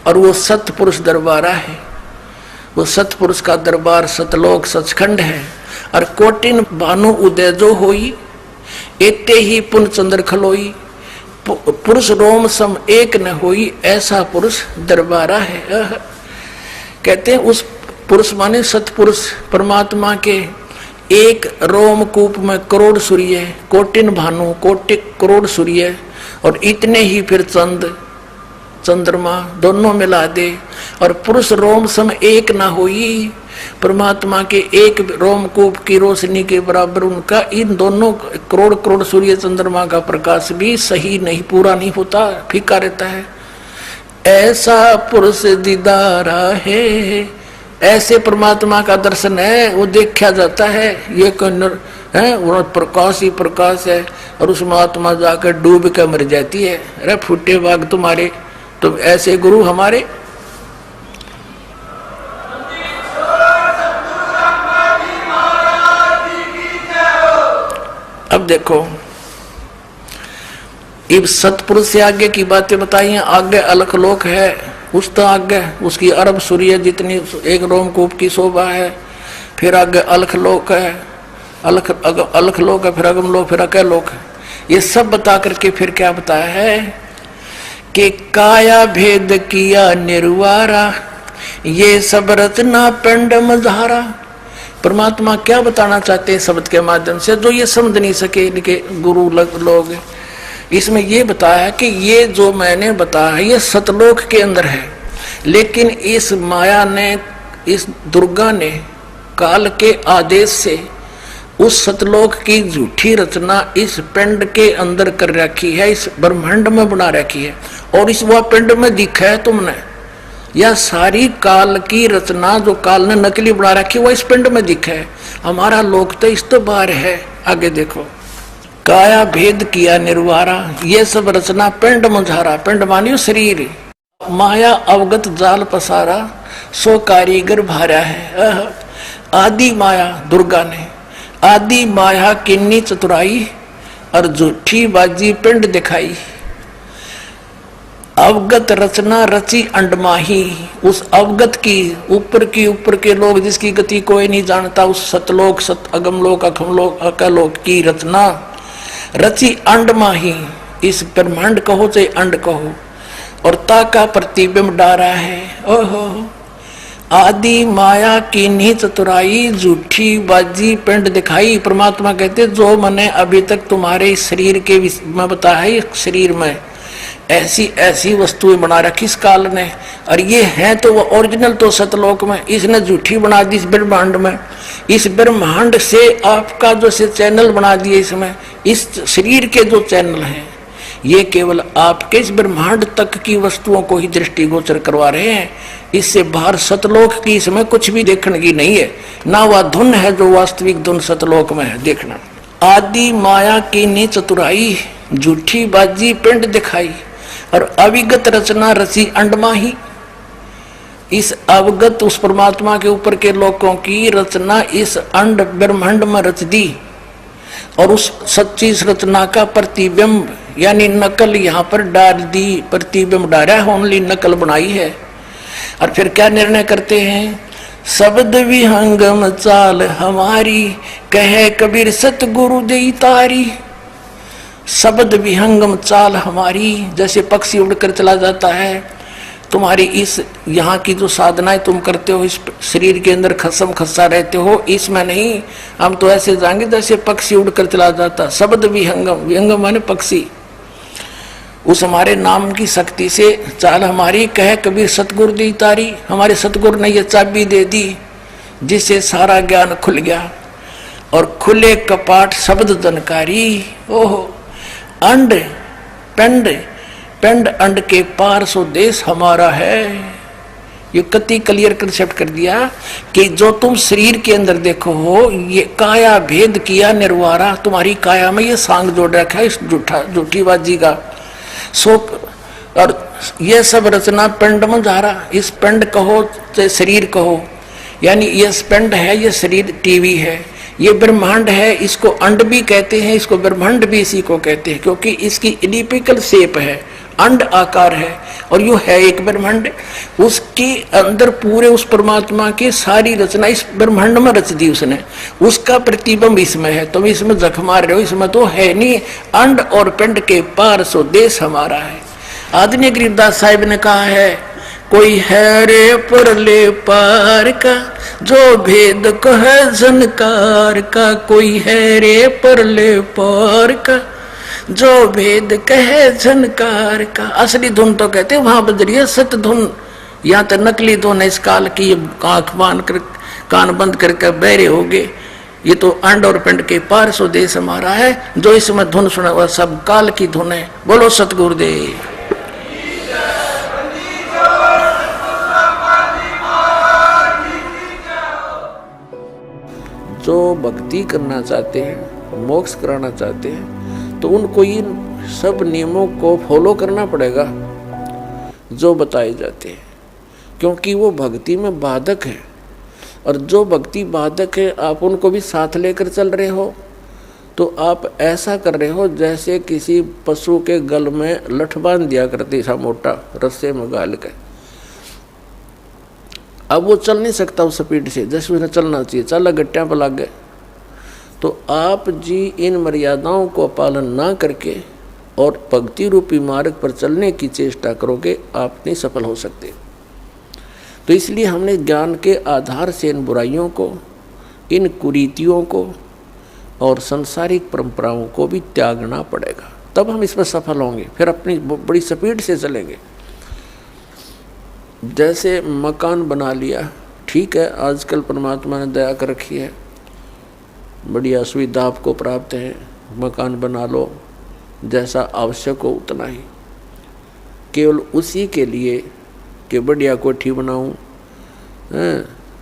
और वो सतपुरुष दरबारा है, वो सतपुरुष का दरबार सतलोक सचखंड है। और कोटिन भानु उदय जो होई, एते ही पुन चंद्र खलोई। पुरुष रोम सम एक न होई, ऐसा पुरुष दरबारा है। कहते हैं उस पुरुष माने सतपुरुष परमात्मा के एक रोमकूप में करोड़ सूर्य, कोटिन भानु कोटिक करोड़ सूर्य, और इतने ही फिर चंद चंद्रमा दोनों मिला दे। और पुरुष रोम सम एक ना होई, परमात्मा के एक रोमकूप की रोशनी के बराबर उनका इन दोनों करोड़ करोड़ सूर्य चंद्रमा का प्रकाश भी सही नहीं, पूरा नहीं होता, फीका रहता है। ऐसा पुरुष दीदारा है, ऐसे परमात्मा का दर्शन है, वो देखा जाता है। ये है वो प्रकाश ही प्रकाश है, और उसमें आत्मा जाकर डूब कर मर जाती है। अरे फूटे बाग तुम्हारे, तो ऐसे गुरु हमारे। अब देखो इब सतपुरुष से आगे की बातें बताई हैं। आगे अलख लोक है, उस तो आगे उसकी अरब सूर्य जितनी एक रोमकूप की शोभा है। फिर आगे अलख लोक है, अलख लोक है, फिर अगम लोक, फिर अकय लोक है। ये सब बता करके फिर क्या बताया है कि काया भेद किया निर्वारा, ये सब रचना पिंड मझारा। परमात्मा क्या बताना चाहते हैं शब्द के माध्यम से, जो ये समझ नहीं सके इनके गुरु लोग। इसमें ये बताया कि ये जो मैंने बताया ये सतलोक के अंदर है, लेकिन इस माया ने, इस दुर्गा ने काल के आदेश से उस सतलोक की झूठी रचना इस पिंड के अंदर कर रखी है, इस ब्रह्मांड में बना रखी है। और इस वह पिंड में दिखा है तुमने, यह सारी काल की रचना जो काल ने नकली बना रखी वह इस पिंड में दिखा है। हमारा लोक तो इस तो बाहर है। आगे देखो, काया भेद किया निर्वारा, ये सब रचना पिंड मुझारा। पिंड मानियो शरीर, माया अवगत जाल पसारा, सो कारीगर भारा है। आदि माया दुर्गा ने आदि माया किन्नी चतुराई, और झूठी बाजी पिंड दिखाई। अवगत रचना रची अंडमाही, उस अवगत की ऊपर के लोग जिसकी गति कोई नहीं जानता, उस सतलोक सत अगमलोक अखमलोक अकलोक की रचना रची अंडमाही। इस ब्रह्मांड कहो चाहे अंड कहो, और ता का प्रतिबिंब डारा है। ओहो, आदि माया की नी चतुराई, झूठी बाजी पिंड दिखाई। परमात्मा कहते जो मैंने अभी तक तुम्हारे शरीर के में बताया है, शरीर में ऐसी ऐसी वस्तुएं बना रखी इस काल ने, और ये है तो वो ओरिजिनल तो सतलोक में, इसने झूठी बना दी इस ब्रह्मांड में। इस ब्रह्मांड से आपका जो से चैनल बना दिए, इसमें इस शरीर के जो चैनल हैं ये केवल आपके इस ब्रह्मांड तक की वस्तुओं को ही दृष्टिगोचर करवा रहे हैं। इससे बाहर सतलोक की इसमें कुछ भी देखने की नहीं है, ना वह धुन है जो वास्तविक धुन सतलोक में है देखना। आदि माया की नी चतुराई, झूठी बाजी पिंड दिखाई, और अविगत रचना रची अंडमाही। इस अवगत उस परमात्मा के ऊपर के लोकों की रचना इस अंड ब्रह्मांड में रच दी, और उस सच्ची रचना का प्रतिबिंब यानी नकल यहाँ पर डाल दी। प्रतिबिंब डाला है, ओनली नकल बनाई है। और फिर क्या निर्णय करते हैं, शब्द विहंगम चाल हमारी, कहे कबीर सतगुरु देई तारी। शब्द विहंगम चाल हमारी, जैसे पक्षी उड़कर चला जाता है, तुम्हारी इस यहाँ की जो साधनाएं तुम करते हो, इस शरीर के अंदर खसम खसा रहते हो, इसमें नहीं, हम तो ऐसे जाएंगे जैसे पक्षी उड़कर चला जाता। शब्द विहंगम, विहंगम माने पक्षी, उस हमारे नाम की शक्ति से चाल हमारी, कहे कबीर सतगुरु दी तारी। हमारे सतगुरु ने ये चाबी दे दी जिससे सारा ज्ञान खुल गया, और खुले कपाट शब्द जनकारी। ओहो, अंड पिंड, पिंड अंड के पार सो देश हमारा है। ये कति क्लियर कंसेप्ट कर दिया कि जो तुम शरीर के अंदर देखो हो, ये काया भेद किया निर्वारा। तुम्हारी काया में ये सांग जोड़ रखा है इस झूठी बाजी का। सो और ये सब रचना पिंड में जा रहा, इस पिंड कहो चाहे शरीर कहो, यानी ये पिंड है, ये शरीर टीवी है, ये ब्रह्मांड है, इसको अंड भी कहते हैं, इसको ब्रह्मांड भी इसी को कहते हैं, क्योंकि इसकी इलिप्टिकल शेप है, अंड आकार है, और यू है एक ब्रह्मांड। उसके अंदर पूरे उस परमात्मा की सारी रचना इस ब्रह्मांड में रच दी उसने, उसका प्रतिबिंब इसमें है। तुम इसमें जख मार रहे हो, इसमें तो है नहीं। अंड और पिंड के पार सो देश हमारा है। आदरणीय गरीबदास साहिब ने कहा है, कोई है रे परले पार का, जो भेद को है झनकार का। कोई है रे परले पार का, जो भेद कहे झनकार का। असली धुन तो कहते वहां बज रही है सत धुन, यहाँ तो नकली धुन है इस काल की। आंख बांध कर कान बंद करके बहरे हो गए। ये तो अंड और पिंड के पार सो देश हमारा है। जो इसमें धुन सुना वह सब काल की धुन है। बोलो सतगुरुदेव। जो भक्ति करना चाहते हैं, मोक्ष कराना चाहते हैं, तो उनको इन सब नियमों को फॉलो करना पड़ेगा जो बताए जाते हैं, क्योंकि वो भक्ति में बाधक है। और जो भक्ति बाधक है आप उनको भी साथ लेकर चल रहे हो तो आप ऐसा कर रहे हो जैसे किसी पशु के गल में लठ बांध दिया करते सा मोटा रस्से में गाल के। अब वो चल नहीं सकता उस स्पीड से जैसे उन्हें चलना चाहिए, चल गट्टियां पर लग गए। तो आप जी इन मर्यादाओं को पालन ना करके और भक्ति रूपी मार्ग पर चलने की चेष्टा करोगे, आप नहीं सफल हो सकते। तो इसलिए हमने ज्ञान के आधार से इन बुराइयों को, इन कुरीतियों को और सांसारिक परंपराओं को भी त्यागना पड़ेगा, तब हम इसमें सफल होंगे। फिर अपनी बड़ी स्पीड से चलेंगे। जैसे मकान बना लिया, ठीक है, आजकल परमात्मा ने दया कर रखी है, बढ़िया सुविधा आपको प्राप्त है, मकान बना लो, जैसा आवश्यक हो उतना ही, केवल उसी के लिए कि बढ़िया कोठी बनाऊं,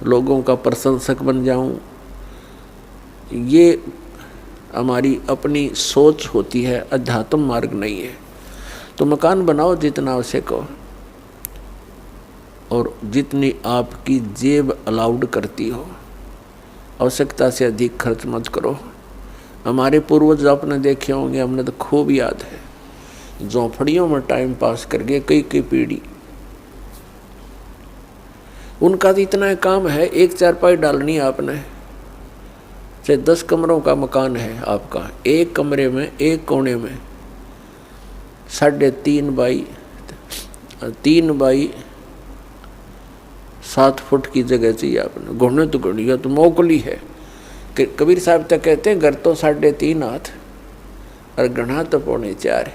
लोगों का प्रशंसक बन जाऊं, ये हमारी अपनी सोच होती है, अध्यात्म मार्ग नहीं है। तो मकान बनाओ जितना आवश्यक हो और जितनी आपकी जेब अलाउड करती हो, आवश्यकता से अधिक खर्च मत करो। हमारे पूर्वज आपने देखे होंगे, हमने तो खूब याद है, झोंपड़ियों में टाइम पास करके कई कई पीढ़ी, उनका तो इतना काम है, एक चारपाई डालनी है आपने, चाहे 10 कमरों का मकान है आपका, एक कमरे में एक कोने में 3.5 बाई 3 बाई 7 फुट की जगह चाहिए आपने। घुटने तो घड़िया तो मोकली है। कबीर साहब तक कहते हैं घर तो 3.5 हाथ और गढ़ा तो 4.25 है।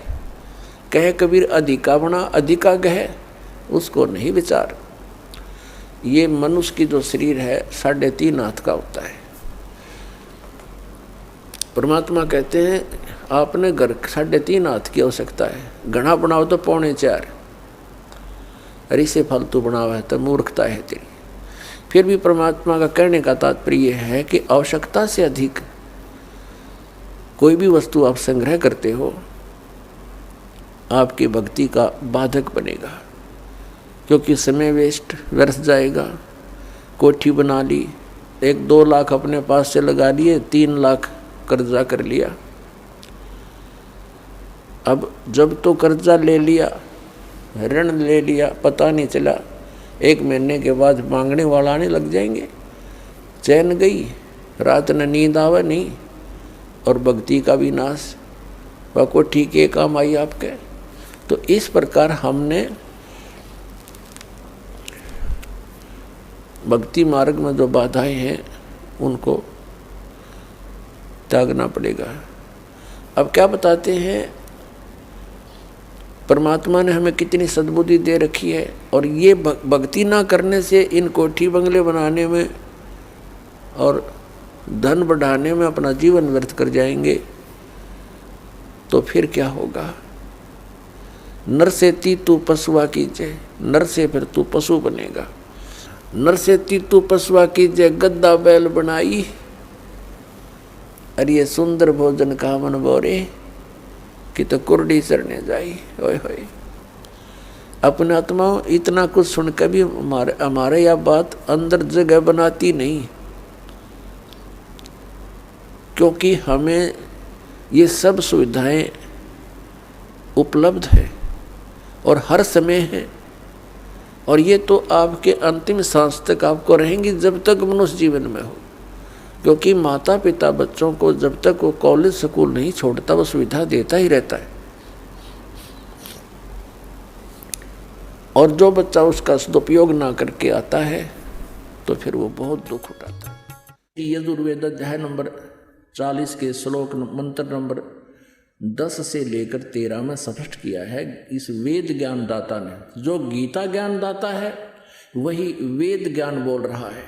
कहे कबीर अधिका बना अधिका गहे, उसको नहीं विचार। ये मनुष्य की जो शरीर है 3.5 हाथ का होता है। परमात्मा कहते हैं आपने घर 3.5 हाथ की आवश्यकता है, घना बनाओ तो 4.25, अरे से फालतू बनावा है तो मूर्खता है तेरी। फिर भी परमात्मा का कहने का तात्पर्य है कि आवश्यकता से अधिक कोई भी वस्तु आप संग्रह करते हो, आपकी भक्ति का बाधक बनेगा, क्योंकि समय वेस्ट व्यर्थ जाएगा। कोठी बना ली, 1-2 लाख अपने पास से लगा लिए, 3 लाख कर्जा कर लिया। अब जब तो कर्जा ले लिया, ऋण ले लिया, पता नहीं चला, 1 महीने के बाद मांगने वाला आने लग जाएंगे, चैन गई, रात न नींद आवे नहीं, और भक्ति का भी नाश। वह को ठीक है काम आई आपके। तो इस प्रकार हमने भक्ति मार्ग में जो बाधाएं हैं उनको त्यागना पड़ेगा। अब क्या बताते हैं, परमात्मा ने हमें कितनी सद्बुद्धि दे रखी है, और ये भक्ति ना करने से इन कोठी बंगले बनाने में और धन बढ़ाने में अपना जीवन व्यर्थ कर जाएंगे, तो फिर क्या होगा। नर से तू पशुआ कीजिए, नर से फिर तू पशु बनेगा। नर से तू पशुआ कीजिए, गद्दा बैल बनाई, अरे ये सुंदर भोजन का मन बोरे कि तो कुर्डी चरने जाई। ओए होए, अपने आत्माओं इतना कुछ सुनकर भी हमारे यह बात अंदर जगह बनाती नहीं, क्योंकि हमें ये सब सुविधाएं उपलब्ध है और हर समय है, और ये तो आपके अंतिम सांस तक आपको रहेंगी जब तक मनुष्य जीवन में हो। क्योंकि माता पिता बच्चों को जब तक वो कॉलेज स्कूल नहीं छोड़ता वो सुविधा देता ही रहता है, और जो बच्चा उसका सदुपयोग ना करके आता है तो फिर वो बहुत दुख उठाता है। यजुर्वेद अध्याय नंबर 40 के श्लोक मंत्र नंबर 10 से लेकर 13 में स्पष्ट किया है। इस वेद ज्ञान दाता ने, जो गीता ज्ञान दाता है वही वेद ज्ञान बोल रहा है,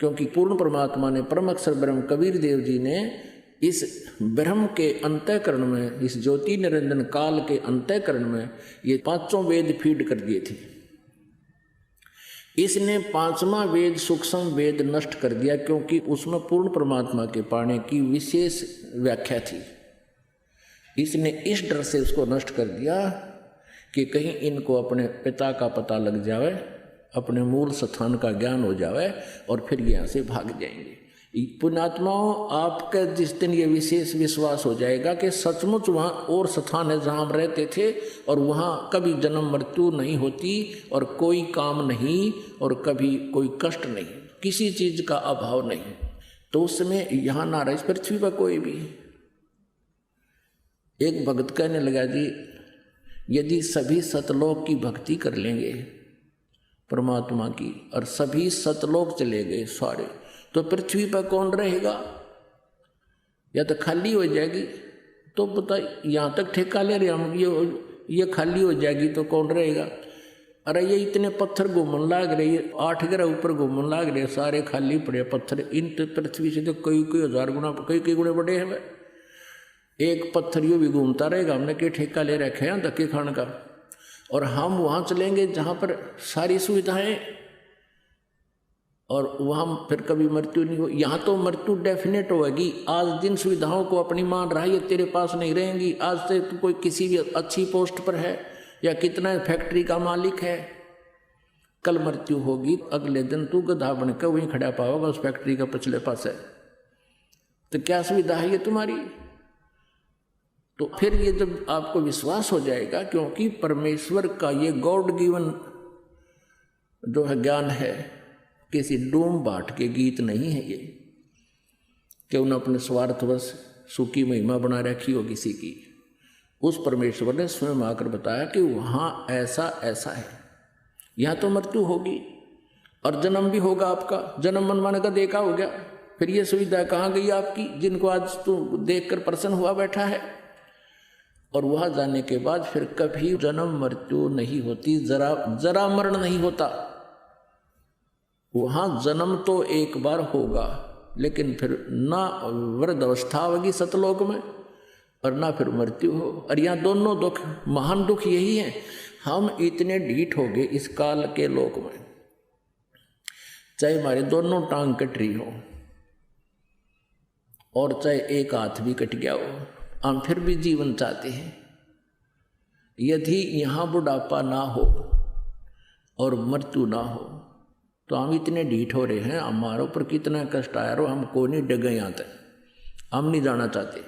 क्योंकि पूर्ण परमात्मा ने परम अक्षर ब्रह्म कबीर देव जी ने इस ब्रह्म के अंतःकरण में, इस ज्योति निरंजन काल के अंतःकरण में ये 5 वेद फीड कर दिए थे। इसने 5वां वेद सूक्ष्म वेद नष्ट कर दिया, क्योंकि उसमें पूर्ण परमात्मा के पाने की विशेष व्याख्या थी। इसने इस डर से उसको नष्ट कर दिया कि कहीं इनको अपने पिता का पता लग जाए, अपने मूल स्थान का ज्ञान हो जाए और फिर यहाँ से भाग जाएंगे। पुण्यात्माओं, आपका जिस दिन ये विशेष विश्वास हो जाएगा कि सचमुच वहाँ और स्थान है जहाँ हम रहते थे और वहाँ कभी जन्म मृत्यु नहीं होती और कोई काम नहीं और कभी कोई कष्ट नहीं, किसी चीज का अभाव नहीं, तो उस समय यहाँ ना रहे इस पृथ्वी पर कोई भी। एक भक्त कहने लगा, जी यदि सभी सतलोक की भक्ति कर लेंगे परमात्मा की और सभी सतलोक चले गए सारे, तो पृथ्वी पर कौन रहेगा? या तो खाली हो जाएगी। तो पता यहाँ तक ठेका ले रहे हम, ये खाली हो जाएगी तो कौन रहेगा? अरे ये इतने पत्थर घूमन लाग रहे, 8 ग्रह ऊपर घूमन लाग रहे, सारे खाली पड़े पत्थर। इन पृथ्वी से तो कई कई हजार गुना, कई गुणे बड़े हैं। एक पत्थर यूँ भी घूमता रहेगा, हमने क्या ठेका ले रखे हैं धक्के खाने का। और हम वहाँ चलेंगे जहाँ पर सारी सुविधाएं और वहाँ फिर कभी मृत्यु नहीं हो। यहाँ तो मृत्यु डेफिनेट होगी। आज जिन सुविधाओं को अपनी मान रहा है ये तेरे पास नहीं रहेंगी। आज से तू कोई किसी भी अच्छी पोस्ट पर है या कितना फैक्ट्री का मालिक है, कल मृत्यु होगी, अगले दिन तू गधा बनकर वहीं खड़ा पाओगा उस फैक्ट्री का पिछले पास है। तो क्या सुविधा है ये तुम्हारी? तो फिर ये जब आपको विश्वास हो जाएगा, क्योंकि परमेश्वर का ये गॉड गिवन जो है ज्ञान है, किसी डूम बाट के गीत नहीं है ये कि उन्हें अपने स्वार्थवश सुखी महिमा बना रखी हो किसी की। उस परमेश्वर ने स्वयं आकर बताया कि वहाँ ऐसा ऐसा है, यहाँ तो मृत्यु होगी और जन्म भी होगा आपका। जन्म मनमाने का देखा हो गया, फिर ये सुविधा कहाँ गई आपकी जिनको आज तू देखकर प्रसन्न हुआ बैठा है। और वहाँ जाने के बाद फिर कभी जन्म मृत्यु नहीं होती, जरा मरण नहीं होता। वहाँ जन्म तो एक बार होगा, लेकिन फिर ना वृद्ध अवस्था होगी सतलोक में और ना फिर मृत्यु हो। और यहाँ दोनों दुख, महान दुख यही है, हम इतने ढीठ हो गए इस काल के लोक में, चाहे हमारे दोनों टांग कट रही हो और चाहे एक हाथ भी कट गया हो, हम फिर भी जीवन चाहते हैं। यदि यहाँ बुढ़ापा ना हो और मृत्यु ना हो तो हम इतने ढीठ हो रहे हैं, हमारे ऊपर कितना कष्ट आया रो, हमको नहीं डगे यहाँ तक, हम नहीं जाना चाहते।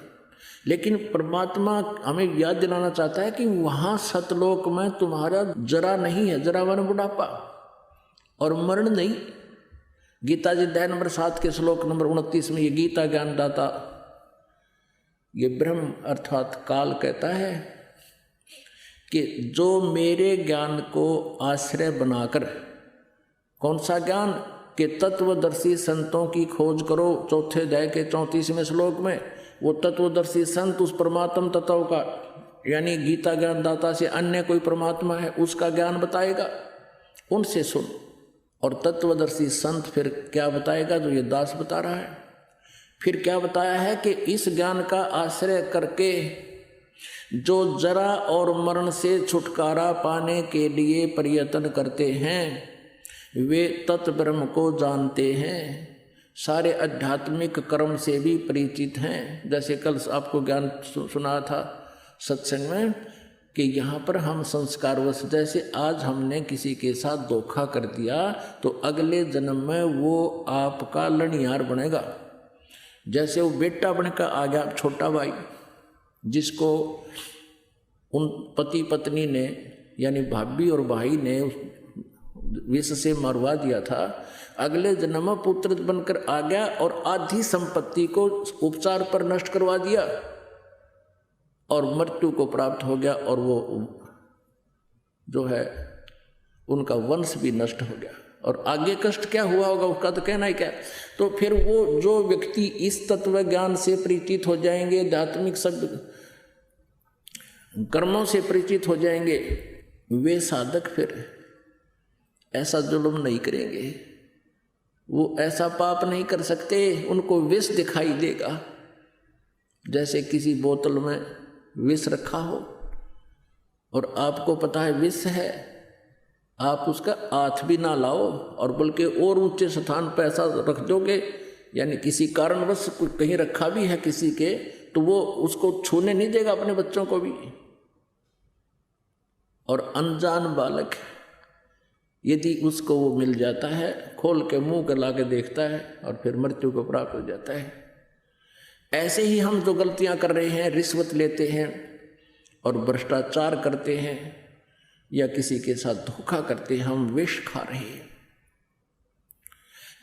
लेकिन परमात्मा हमें याद दिलाना चाहता है कि वहाँ सतलोक में तुम्हारा जरा नहीं है, जरा वन बुढ़ापा और मरण नहीं। गीता जी अध्याय नंबर 7 के श्लोक नंबर 29 में ये गीता ज्ञानदाता, ये ब्रह्म अर्थात काल कहता है कि जो मेरे ज्ञान को आश्रय बनाकर, कौन सा ज्ञान? कि तत्वदर्शी संतों की खोज करो। चौथे अध्याय के 34वें श्लोक में वो तत्वदर्शी संत उस परमात्म तत्व का, यानी गीता ज्ञानदाता से अन्य कोई परमात्मा है उसका ज्ञान बताएगा, उनसे सुन। और तत्वदर्शी संत फिर क्या बताएगा? जो ये दास बता रहा है। फिर क्या बताया है कि इस ज्ञान का आश्रय करके जो जरा और मरण से छुटकारा पाने के लिए प्रयत्न करते हैं वे तत्ब्रह्म को जानते हैं, सारे आध्यात्मिक कर्म से भी परिचित हैं। जैसे कल आपको ज्ञान सुना था सत्संग में कि यहाँ पर हम संस्कारवश, जैसे आज हमने किसी के साथ धोखा कर दिया तो अगले जन्म में वो आपका लड़ियार बनेगा। जैसे वो बेटा बनकर आ गया छोटा भाई, जिसको उन पति पत्नी ने यानी भाभी और भाई ने विष से मरवा दिया था, अगले जन्म में पुत्र बनकर आ गया और आधी संपत्ति को उपचार पर नष्ट करवा दिया और मृत्यु को प्राप्त हो गया और वो जो है उनका वंश भी नष्ट हो गया। और आगे कष्ट क्या हुआ होगा उसका तो कहना ही क्या। तो फिर वो जो व्यक्ति इस तत्व ज्ञान से परिचित हो जाएंगे, आध्यात्मिक सब कर्मों से परिचित हो जाएंगे, वे साधक फिर ऐसा जुल्म नहीं करेंगे, वो ऐसा पाप नहीं कर सकते। उनको विष दिखाई देगा, जैसे किसी बोतल में विष रखा हो और आपको पता है विष है, आप उसका हाथ भी ना लाओ और बल्कि और ऊंचे स्थान पर ऐसा रख दोगे, यानी किसी कारणवश कहीं रखा भी है किसी के, तो वो उसको छूने नहीं देगा अपने बच्चों को भी। और अनजान बालक यदि उसको वो मिल जाता है, खोल के मुंह कर ला के देखता है और फिर मृत्यु को प्राप्त हो जाता है। ऐसे ही हम जो गलतियां कर रहे हैं, रिश्वत लेते हैं और भ्रष्टाचार करते हैं या किसी के साथ धोखा करते हैं, हम विष खा रहे हैं।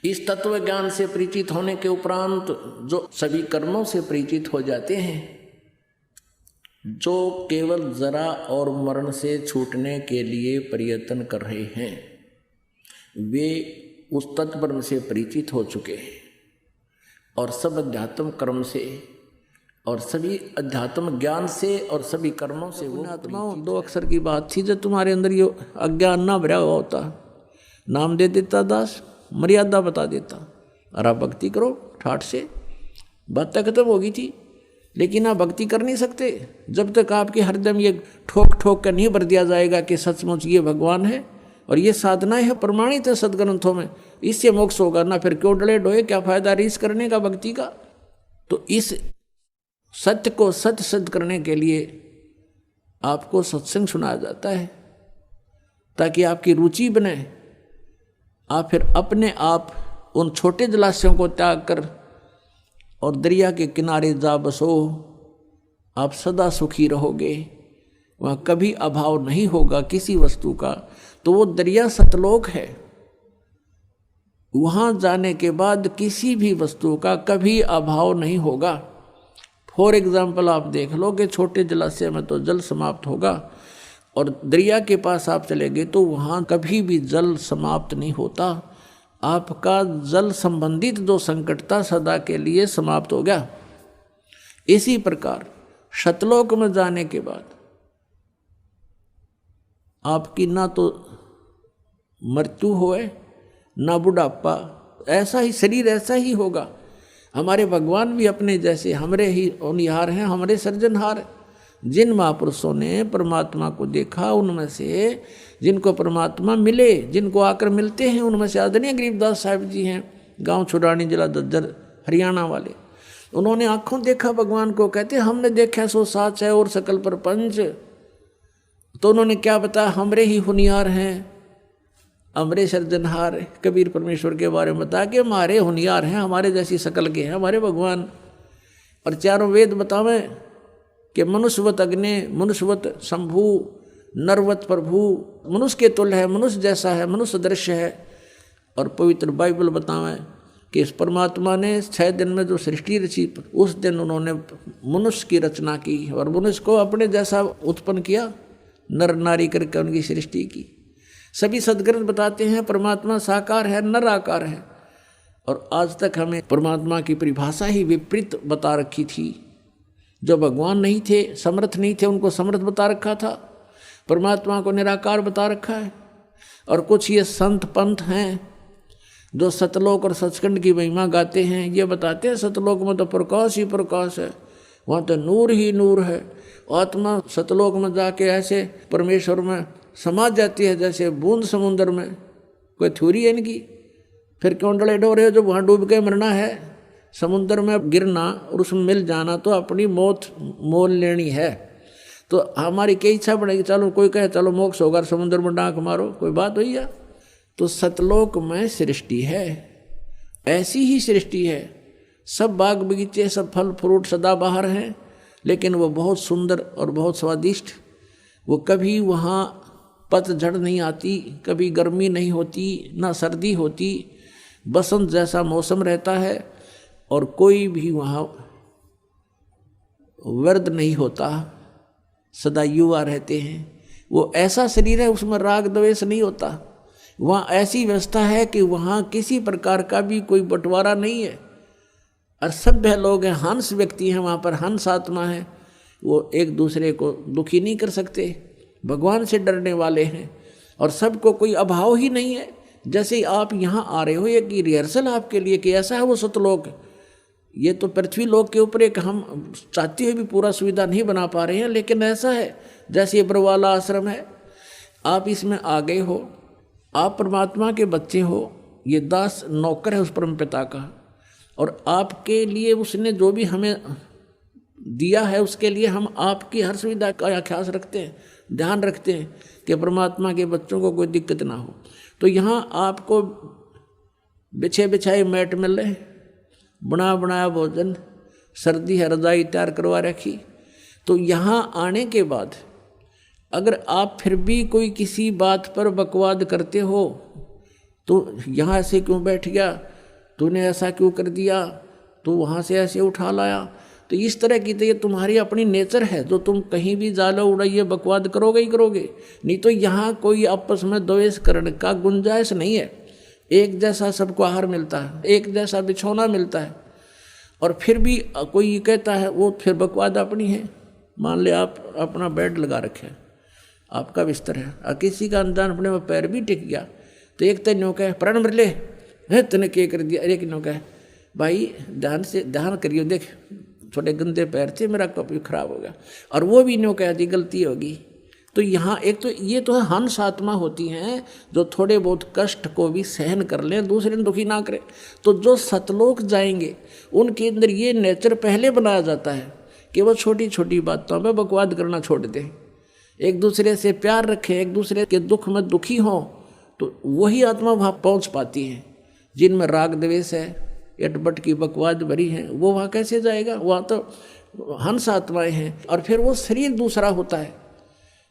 इस तत्व ज्ञान से परिचित होने के उपरांत जो सभी कर्मों से परिचित हो जाते हैं, जो केवल जरा और मरण से छूटने के लिए प्रयत्न कर रहे हैं, वे उस तत्व से परिचित हो चुके हैं और सब अध्यात्म कर्म से और सभी अध्यात्म ज्ञान से और सभी कर्मों से वो आत्माओं। दो अक्षर की बात थी, जब तुम्हारे अंदर ये अज्ञान ना भरा हुआ होता, नाम दे देता दास, मर्यादा बता देता, और आप भक्ति करो ठाठ से, बात तक खत्म होगी थी। लेकिन आप भक्ति कर नहीं सकते जब तक आपके हरदम ये ठोक ठोक कर नहीं भर दिया जाएगा कि सचमुच ये भगवान है और ये साधनाएं है, प्रमाणित है सदग्रंथों में, इससे मोक्ष होगा ना। फिर क्यों डले डोए, क्या फायदा रीस करने का भक्ति का। तो इस सत्य को सत्य सिद्ध करने के लिए आपको सत्संग सुनाया जाता है, ताकि आपकी रुचि बने। आप फिर अपने आप उन छोटे जलाशयों को त्याग कर और दरिया के किनारे जा बसो, आप सदा सुखी रहोगे, वहाँ कभी अभाव नहीं होगा किसी वस्तु का। तो वो दरिया सतलोक है, वहाँ जाने के बाद किसी भी वस्तु का कभी अभाव नहीं होगा। फॉर एग्जाम्पल आप देख लो कि छोटे जलाशय में तो जल समाप्त होगा और दरिया के पास आप चले गए तो वहाँ कभी भी जल समाप्त नहीं होता। आपका जल संबंधित जो संकट था सदा के लिए समाप्त हो गया। इसी प्रकार सतलोक में जाने के बाद आपकी ना तो मृत्यु होए ना बुढ़ापा, ऐसा ही शरीर ऐसा ही होगा। हमारे भगवान भी अपने जैसे हमरे ही होनिहार हैं, हमरे सृजनहार। जिन महापुरुषों ने परमात्मा को देखा, उनमें से जिनको परमात्मा मिले, जिनको आकर मिलते हैं, उनमें से आदरणीय गरीबदास साहिब जी हैं, गांव छुड़ानी, जिला दज्जर, हरियाणा वाले। उन्होंने आंखों देखा भगवान को, कहते हमने देखा सो साच है और सकल प्रपंच। तो उन्होंने क्या बताया, हमरे ही होनिहार हैं, हमरे सृजनहार। कबीर परमेश्वर के बारे में बता कि हमारे होनिहार हैं, हमारे जैसी शकल के हैं हमारे भगवान। और चारों वेद बतावें कि मनुष्यवत अग्नि, मनुष्यवत शंभु, नरवत प्रभु, मनुष्य के तुल्य है, मनुष्य जैसा है, मनुष्य दृश्य है। और पवित्र बाइबल बतावें कि इस परमात्मा ने 6 दिन में जो सृष्टि रची, उस दिन उन्होंने मनुष्य की रचना की और मनुष्य को अपने जैसा उत्पन्न किया, नर नारी करके उनकी सृष्टि की। सभी सदग्रंथ बताते हैं परमात्मा साकार है, निराकार है। और आज तक हमें परमात्मा की परिभाषा ही विपरीत बता रखी थी। जो भगवान नहीं थे, समर्थ नहीं थे, उनको समर्थ बता रखा था, परमात्मा को निराकार बता रखा है। और कुछ ये संत पंथ हैं जो सतलोक और सचखंड की महिमा गाते हैं, ये बताते हैं सतलोक में तो प्रकाश ही प्रकाश है, वहाँ तो नूर ही नूर है। आत्मा सतलोक में जाके ऐसे परमेश्वर में समा जाती है जैसे बूंद समुद्र में। कोई थ्योरी है इनकी। फिर क्यों डले डोरे हो, जब वहाँ डूब के मरना है, समुद्र में गिरना और उसमें मिल जाना तो अपनी मौत मोल लेनी है। तो हमारी क्या इच्छा बढ़ेगी, चलो कोई कहे चलो मोक्ष होगा, समुद्र में डांक मारो, कोई बात हुई है। तो सतलोक में सृष्टि है, ऐसी ही सृष्टि है। सब बाग बगीचे, सब फल फ्रूट सदाबहार हैं, लेकिन वो बहुत सुंदर और बहुत स्वादिष्ट। वो कभी वहाँ पतझड़ नहीं आती, कभी गर्मी नहीं होती, ना सर्दी होती, बसंत जैसा मौसम रहता है। और कोई भी वहाँ वर्द नहीं होता, सदा युवा रहते हैं। वो ऐसा शरीर है, उसमें राग द्वेष नहीं होता। वहाँ ऐसी व्यवस्था है कि वहाँ किसी प्रकार का भी कोई बंटवारा नहीं है। और सभ्य लोग हैं, हंस व्यक्ति हैं, वहाँ पर हंस आत्मा है, वो एक दूसरे को दुखी नहीं कर सकते, भगवान से डरने वाले हैं। और सबको कोई अभाव ही नहीं है। जैसे आप यहाँ आ रहे हो, एक रिहर्सल आपके लिए कि ऐसा है वो सतलोक। ये तो पृथ्वी लोक के ऊपर एक हम चाहते हुए भी पूरा सुविधा नहीं बना पा रहे हैं, लेकिन ऐसा है जैसे ये बरवाला आश्रम है, आप इसमें आ गए हो, आप परमात्मा के बच्चे हो, ये दास नौकर है उस परम पिता का। और आपके लिए उसने जो भी हमें दिया है, उसके लिए हम आपकी हर सुविधा का ख्याल रखते हैं। ध्यान रखते हैं कि परमात्मा के बच्चों को कोई दिक्कत ना हो। तो यहाँ आपको बिछे बिछाए मैट मिल रहे, बना बनाया भोजन, सर्दी है रजाई तैयार करवा रखी। तो यहाँ आने के बाद अगर आप फिर भी कोई किसी बात पर बकवाद करते हो, तो यहाँ ऐसे क्यों बैठ गया, तूने ऐसा क्यों कर दिया, तो वहाँ से ऐसे उठा लाया, तो इस तरह की तो ये तुम्हारी अपनी नेचर है, जो तुम कहीं भी जाला उड़ाइए बकवाद करोगे ही करोगे। नहीं तो यहाँ कोई आपस में द्वेष करने का गुंजाइश नहीं है। एक जैसा सबको आहार मिलता है, एक जैसा बिछौना मिलता है। और फिर भी कोई कहता है वो फिर बकवाद अपनी है। मान ले आप अपना बेड लगा रखे है, आपका बिस्तर है, और किसी का अनजान अपने में पैर भी टिक गया, तो एक तन्यों कहे प्राण मर ले है, तने क्या कर दिया, एक नो कहे भाई ध्यान से ध्यान करियो, देख थोड़े गंदे पैर थे, मेरा कप खराब हो गया, और वो भी नो कह दी गलती होगी। तो यहाँ एक तो ये तो हंस आत्मा होती हैं जो थोड़े बहुत कष्ट को भी सहन कर लें, दूसरे ने दुखी ना करें। तो जो सतलोक जाएंगे उनके अंदर ये नेचर पहले बनाया जाता है कि वो छोटी छोटी बातों में बकवाद करना छोड़ दें, एक दूसरे से प्यार रखें, एक दूसरे के दुख में दुखी हों। तो वही आत्मा वहाँ पहुँच पाती है। जिनमें राग द्वेष है, एटबट की बकवाद भरी है, वो वहाँ कैसे जाएगा? वहाँ तो हंस आत्माएं हैं, और फिर वो शरीर दूसरा होता है।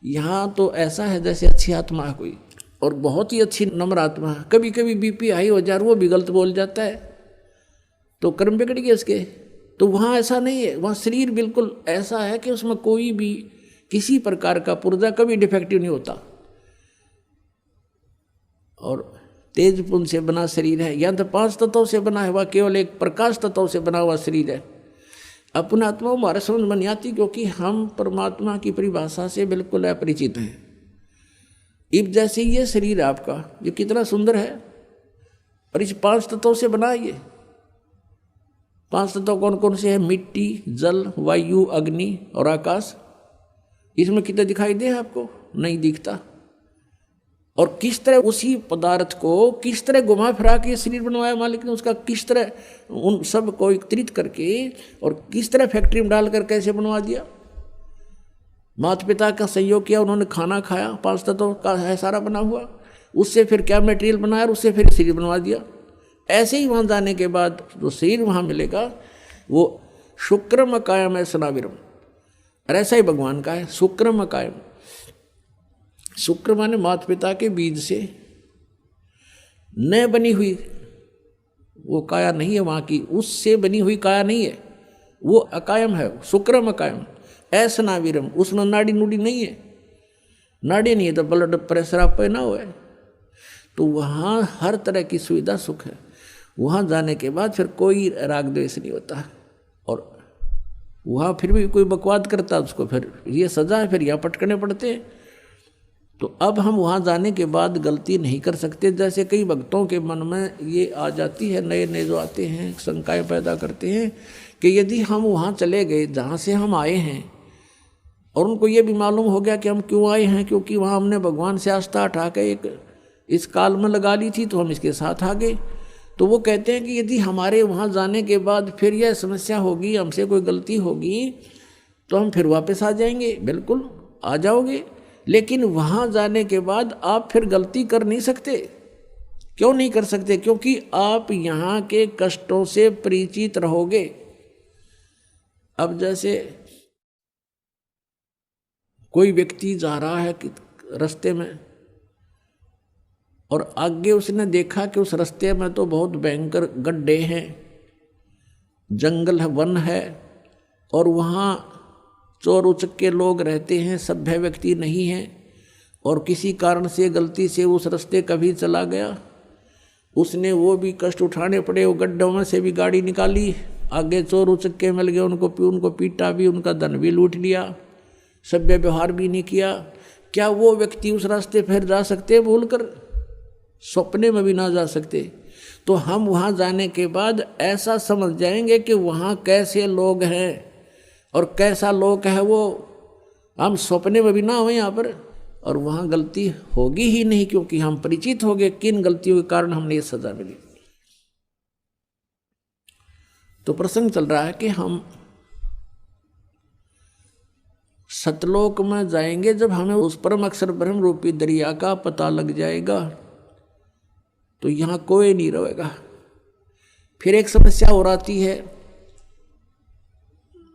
यहाँ तो ऐसा है जैसे अच्छी आत्मा है कोई, और बहुत ही अच्छी नम्र आत्मा है। कभी कभी बीपी हाई हो जाए, वो भी गलत बोल जाता है, तो कर्म बिगड़ गए उसके। तो वहाँ ऐसा नहीं है, वहाँ शरीर बिल्कुल ऐसा है कि उसमें कोई भी किसी प्रकार का पुर्जा कभी डिफेक्टिव नहीं होता, और तेज पुंज से बना शरीर है। या तो 5 तत्वों से बना है, वह केवल एक प्रकाश तत्व से बना हुआ शरीर है। अपना आत्मा हमारे समझ में नहीं आती, क्योंकि हम परमात्मा की परिभाषा से बिल्कुल अपरिचित हैं। इब जैसे ये शरीर आपका, ये कितना सुंदर है, और इस 5 तत्वों से बना है। ये 5 तत्व कौन कौन से हैं? मिट्टी, जल, वायु, अग्नि और आकाश। इसमें कितना दिखाई दे आपको? नहीं दिखता। और किस तरह उसी पदार्थ को किस तरह घुमा फिरा के शरीर बनवाया मालिक ने, उसका किस तरह उन सब को एकत्रित करके और किस तरह फैक्ट्री में डालकर कैसे बनवा दिया। माता पिता का सहयोग किया, उन्होंने खाना खाया, 5 तत्वों का है सारा बना हुआ, उससे फिर क्या मटेरियल बनाया और उससे फिर शरीर बनवा दिया। ऐसे ही वहाँ जाने के बाद जो शरीर वहाँ मिलेगा वो शुक्रम कायम है सनाविरम, और ऐसा ही भगवान का है शुक्रम कायम। शुक्र माने माता पिता के बीज से न बनी हुई वो काया नहीं है वहाँ की, उससे बनी हुई काया नहीं है, वो अकायम है, शुक्रम अकायम। ऐसा नावीरम, उसमें नाड़ी नूड़ी नहीं है, नाड़ी नहीं है तो ब्लड प्रेशर आप पे ना हो। तो वहाँ हर तरह की सुविधा सुख है। वहाँ जाने के बाद फिर कोई राग द्वेष नहीं होता, और वहाँ फिर भी कोई बकवाद करता है उसको फिर ये सजा है, फिर यहाँ पटकने पड़ते हैं। तो अब हम वहाँ जाने के बाद गलती नहीं कर सकते। जैसे कई भक्तों के मन में ये आ जाती है, नए नए जो आते हैं शंकाएं पैदा करते हैं कि यदि हम वहाँ चले गए जहाँ से हम आए हैं, और उनको ये भी मालूम हो गया कि हम क्यों आए हैं, क्योंकि वहाँ हमने भगवान से आस्था उठा के एक इस काल में लगा ली थी, तो हम इसके साथ आ गए। तो वो कहते हैं कि यदि हमारे वहाँ जाने के बाद फिर यह समस्या होगी, हमसे कोई गलती होगी, तो हम फिर वापस आ जाएंगे। बिल्कुल आ जाओगे, लेकिन वहाँ जाने के बाद आप फिर गलती कर नहीं सकते। क्यों नहीं कर सकते? क्योंकि आप यहाँ के कष्टों से परिचित रहोगे। अब जैसे कोई व्यक्ति जा रहा है कि रास्ते में, और आगे उसने देखा कि उस रास्ते में तो बहुत भयंकर गड्ढे हैं, जंगल है, वन है, और वहाँ चोर उचक्के लोग रहते हैं, सभ्य व्यक्ति नहीं हैं, और किसी कारण से गलती से उस रास्ते कभी चला गया, उसने वो भी कष्ट उठाने पड़े, वो गड्ढों में से भी गाड़ी निकाली, आगे चोर उचक्के मिल गए, उनको पीटा भी, उनका धन भी लूट लिया, सभ्य व्यवहार भी नहीं किया। क्या वो व्यक्ति उस रास्ते फिर जा सकते? भूल कर सपने में भी ना जा सकते। तो हम वहाँ जाने के बाद ऐसा समझ जाएंगे कि वहाँ कैसे लोग हैं और कैसा लोक है वो, हम सपने में भी ना हो यहाँ पर, और वहाँ गलती होगी ही नहीं, क्योंकि हम परिचित हो गए किन गलतियों के कारण हमने ये सजा मिली। तो प्रसंग चल रहा है कि हम सतलोक में जाएंगे जब हमें उस परम अक्षर ब्रह्म रूपी दरिया का पता लग जाएगा तो यहाँ कोई नहीं रहेगा। फिर एक समस्या और आती है,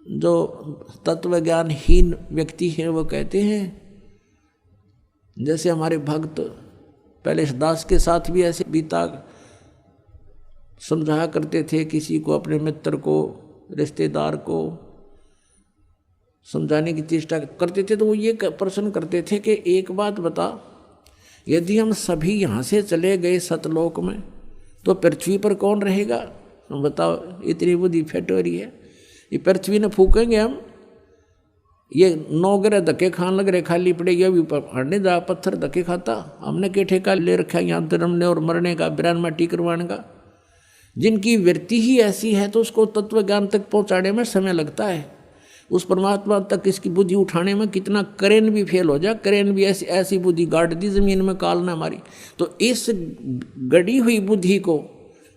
जो तत्व ज्ञानहीन व्यक्ति हैं वो कहते हैं, जैसे हमारे भक्त पहले दास के साथ भी ऐसे बीता समझाया करते थे, किसी को अपने मित्र को रिश्तेदार को समझाने की चेष्टा करते थे तो वो ये प्रश्न करते थे कि एक बात बता, यदि हम सभी यहाँ से चले गए सतलोक में तो पृथ्वी पर कौन रहेगा? बताओ, इतनी बुद्धि फेट हो रही है, ये पृथ्वी ने फूकेंगे हम, ये 9 ग्रह धक्के खान लग रहे, खाली पड़े, ये भी हड़ने जा पत्थर धक्के खाता। हमने के ठेका ले रखा है यहाँ जन्मने और मरने का, बिरान माटी करवाने का। जिनकी वृत्ति ही ऐसी है तो उसको तत्व ज्ञान तक पहुँचाने में समय लगता है। उस परमात्मा तक इसकी बुद्धि उठाने में कितना करेन भी फेल हो जाए, करेन भी ऐसी बुद्धि गाड़ दी जमीन में काल ने हमारी। तो इस गड़ी हुई बुद्धि को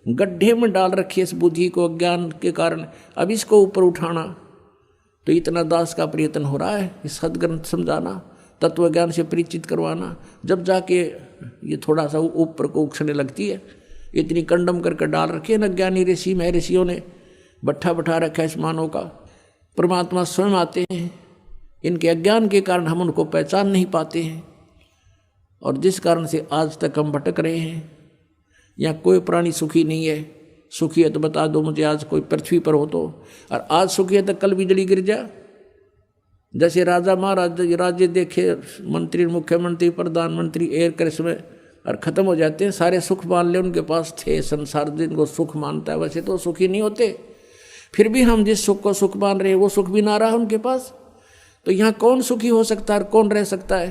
गड्ढे में डाल रखी, इस बुद्धि को अज्ञान के कारण, अब इसको ऊपर उठाना तो इतना दास का प्रयत्न हो रहा है, इस सदग्रंथ समझाना, तत्व ज्ञान से परिचित करवाना, जब जाके ये थोड़ा सा ऊपर को उछलने लगती है। इतनी कंडम करके डाल रखी है न ज्ञानी ऋषि में, ऋषियों ने बट्ठा बैठा रखा है इस मानव का। परमात्मा स्वयं आते हैं, इनके अज्ञान के कारण हम उनको पहचान नहीं पाते हैं, और जिस कारण से आज तक हम भटक रहे हैं। यहाँ कोई प्राणी सुखी नहीं है। सुखी है तो बता दो मुझे, आज कोई पृथ्वी पर हो तो। और आज सुखी है तो कल बिजली गिर जा। जैसे राजा महाराज राज्य देखे, मंत्री मुख्यमंत्री प्रधानमंत्री एयर क्रैश में और ख़त्म हो जाते हैं, सारे सुख मान ले उनके पास थे, संसार जिनको सुख मानता है वैसे तो सुखी नहीं होते। फिर भी हम जिस सुख को सुख मान रहे हैं वो सुख भी ना रहा उनके पास, तो यहाँ कौन सुखी हो सकता है और कौन रह सकता है?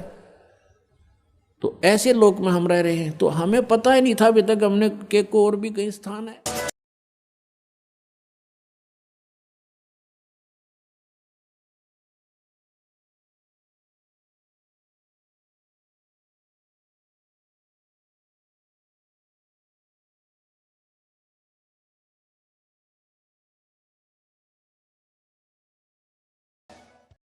तो ऐसे लोक में हम रह रहे हैं, तो हमें पता ही नहीं था अभी तक हमने के को और भी कई स्थान है।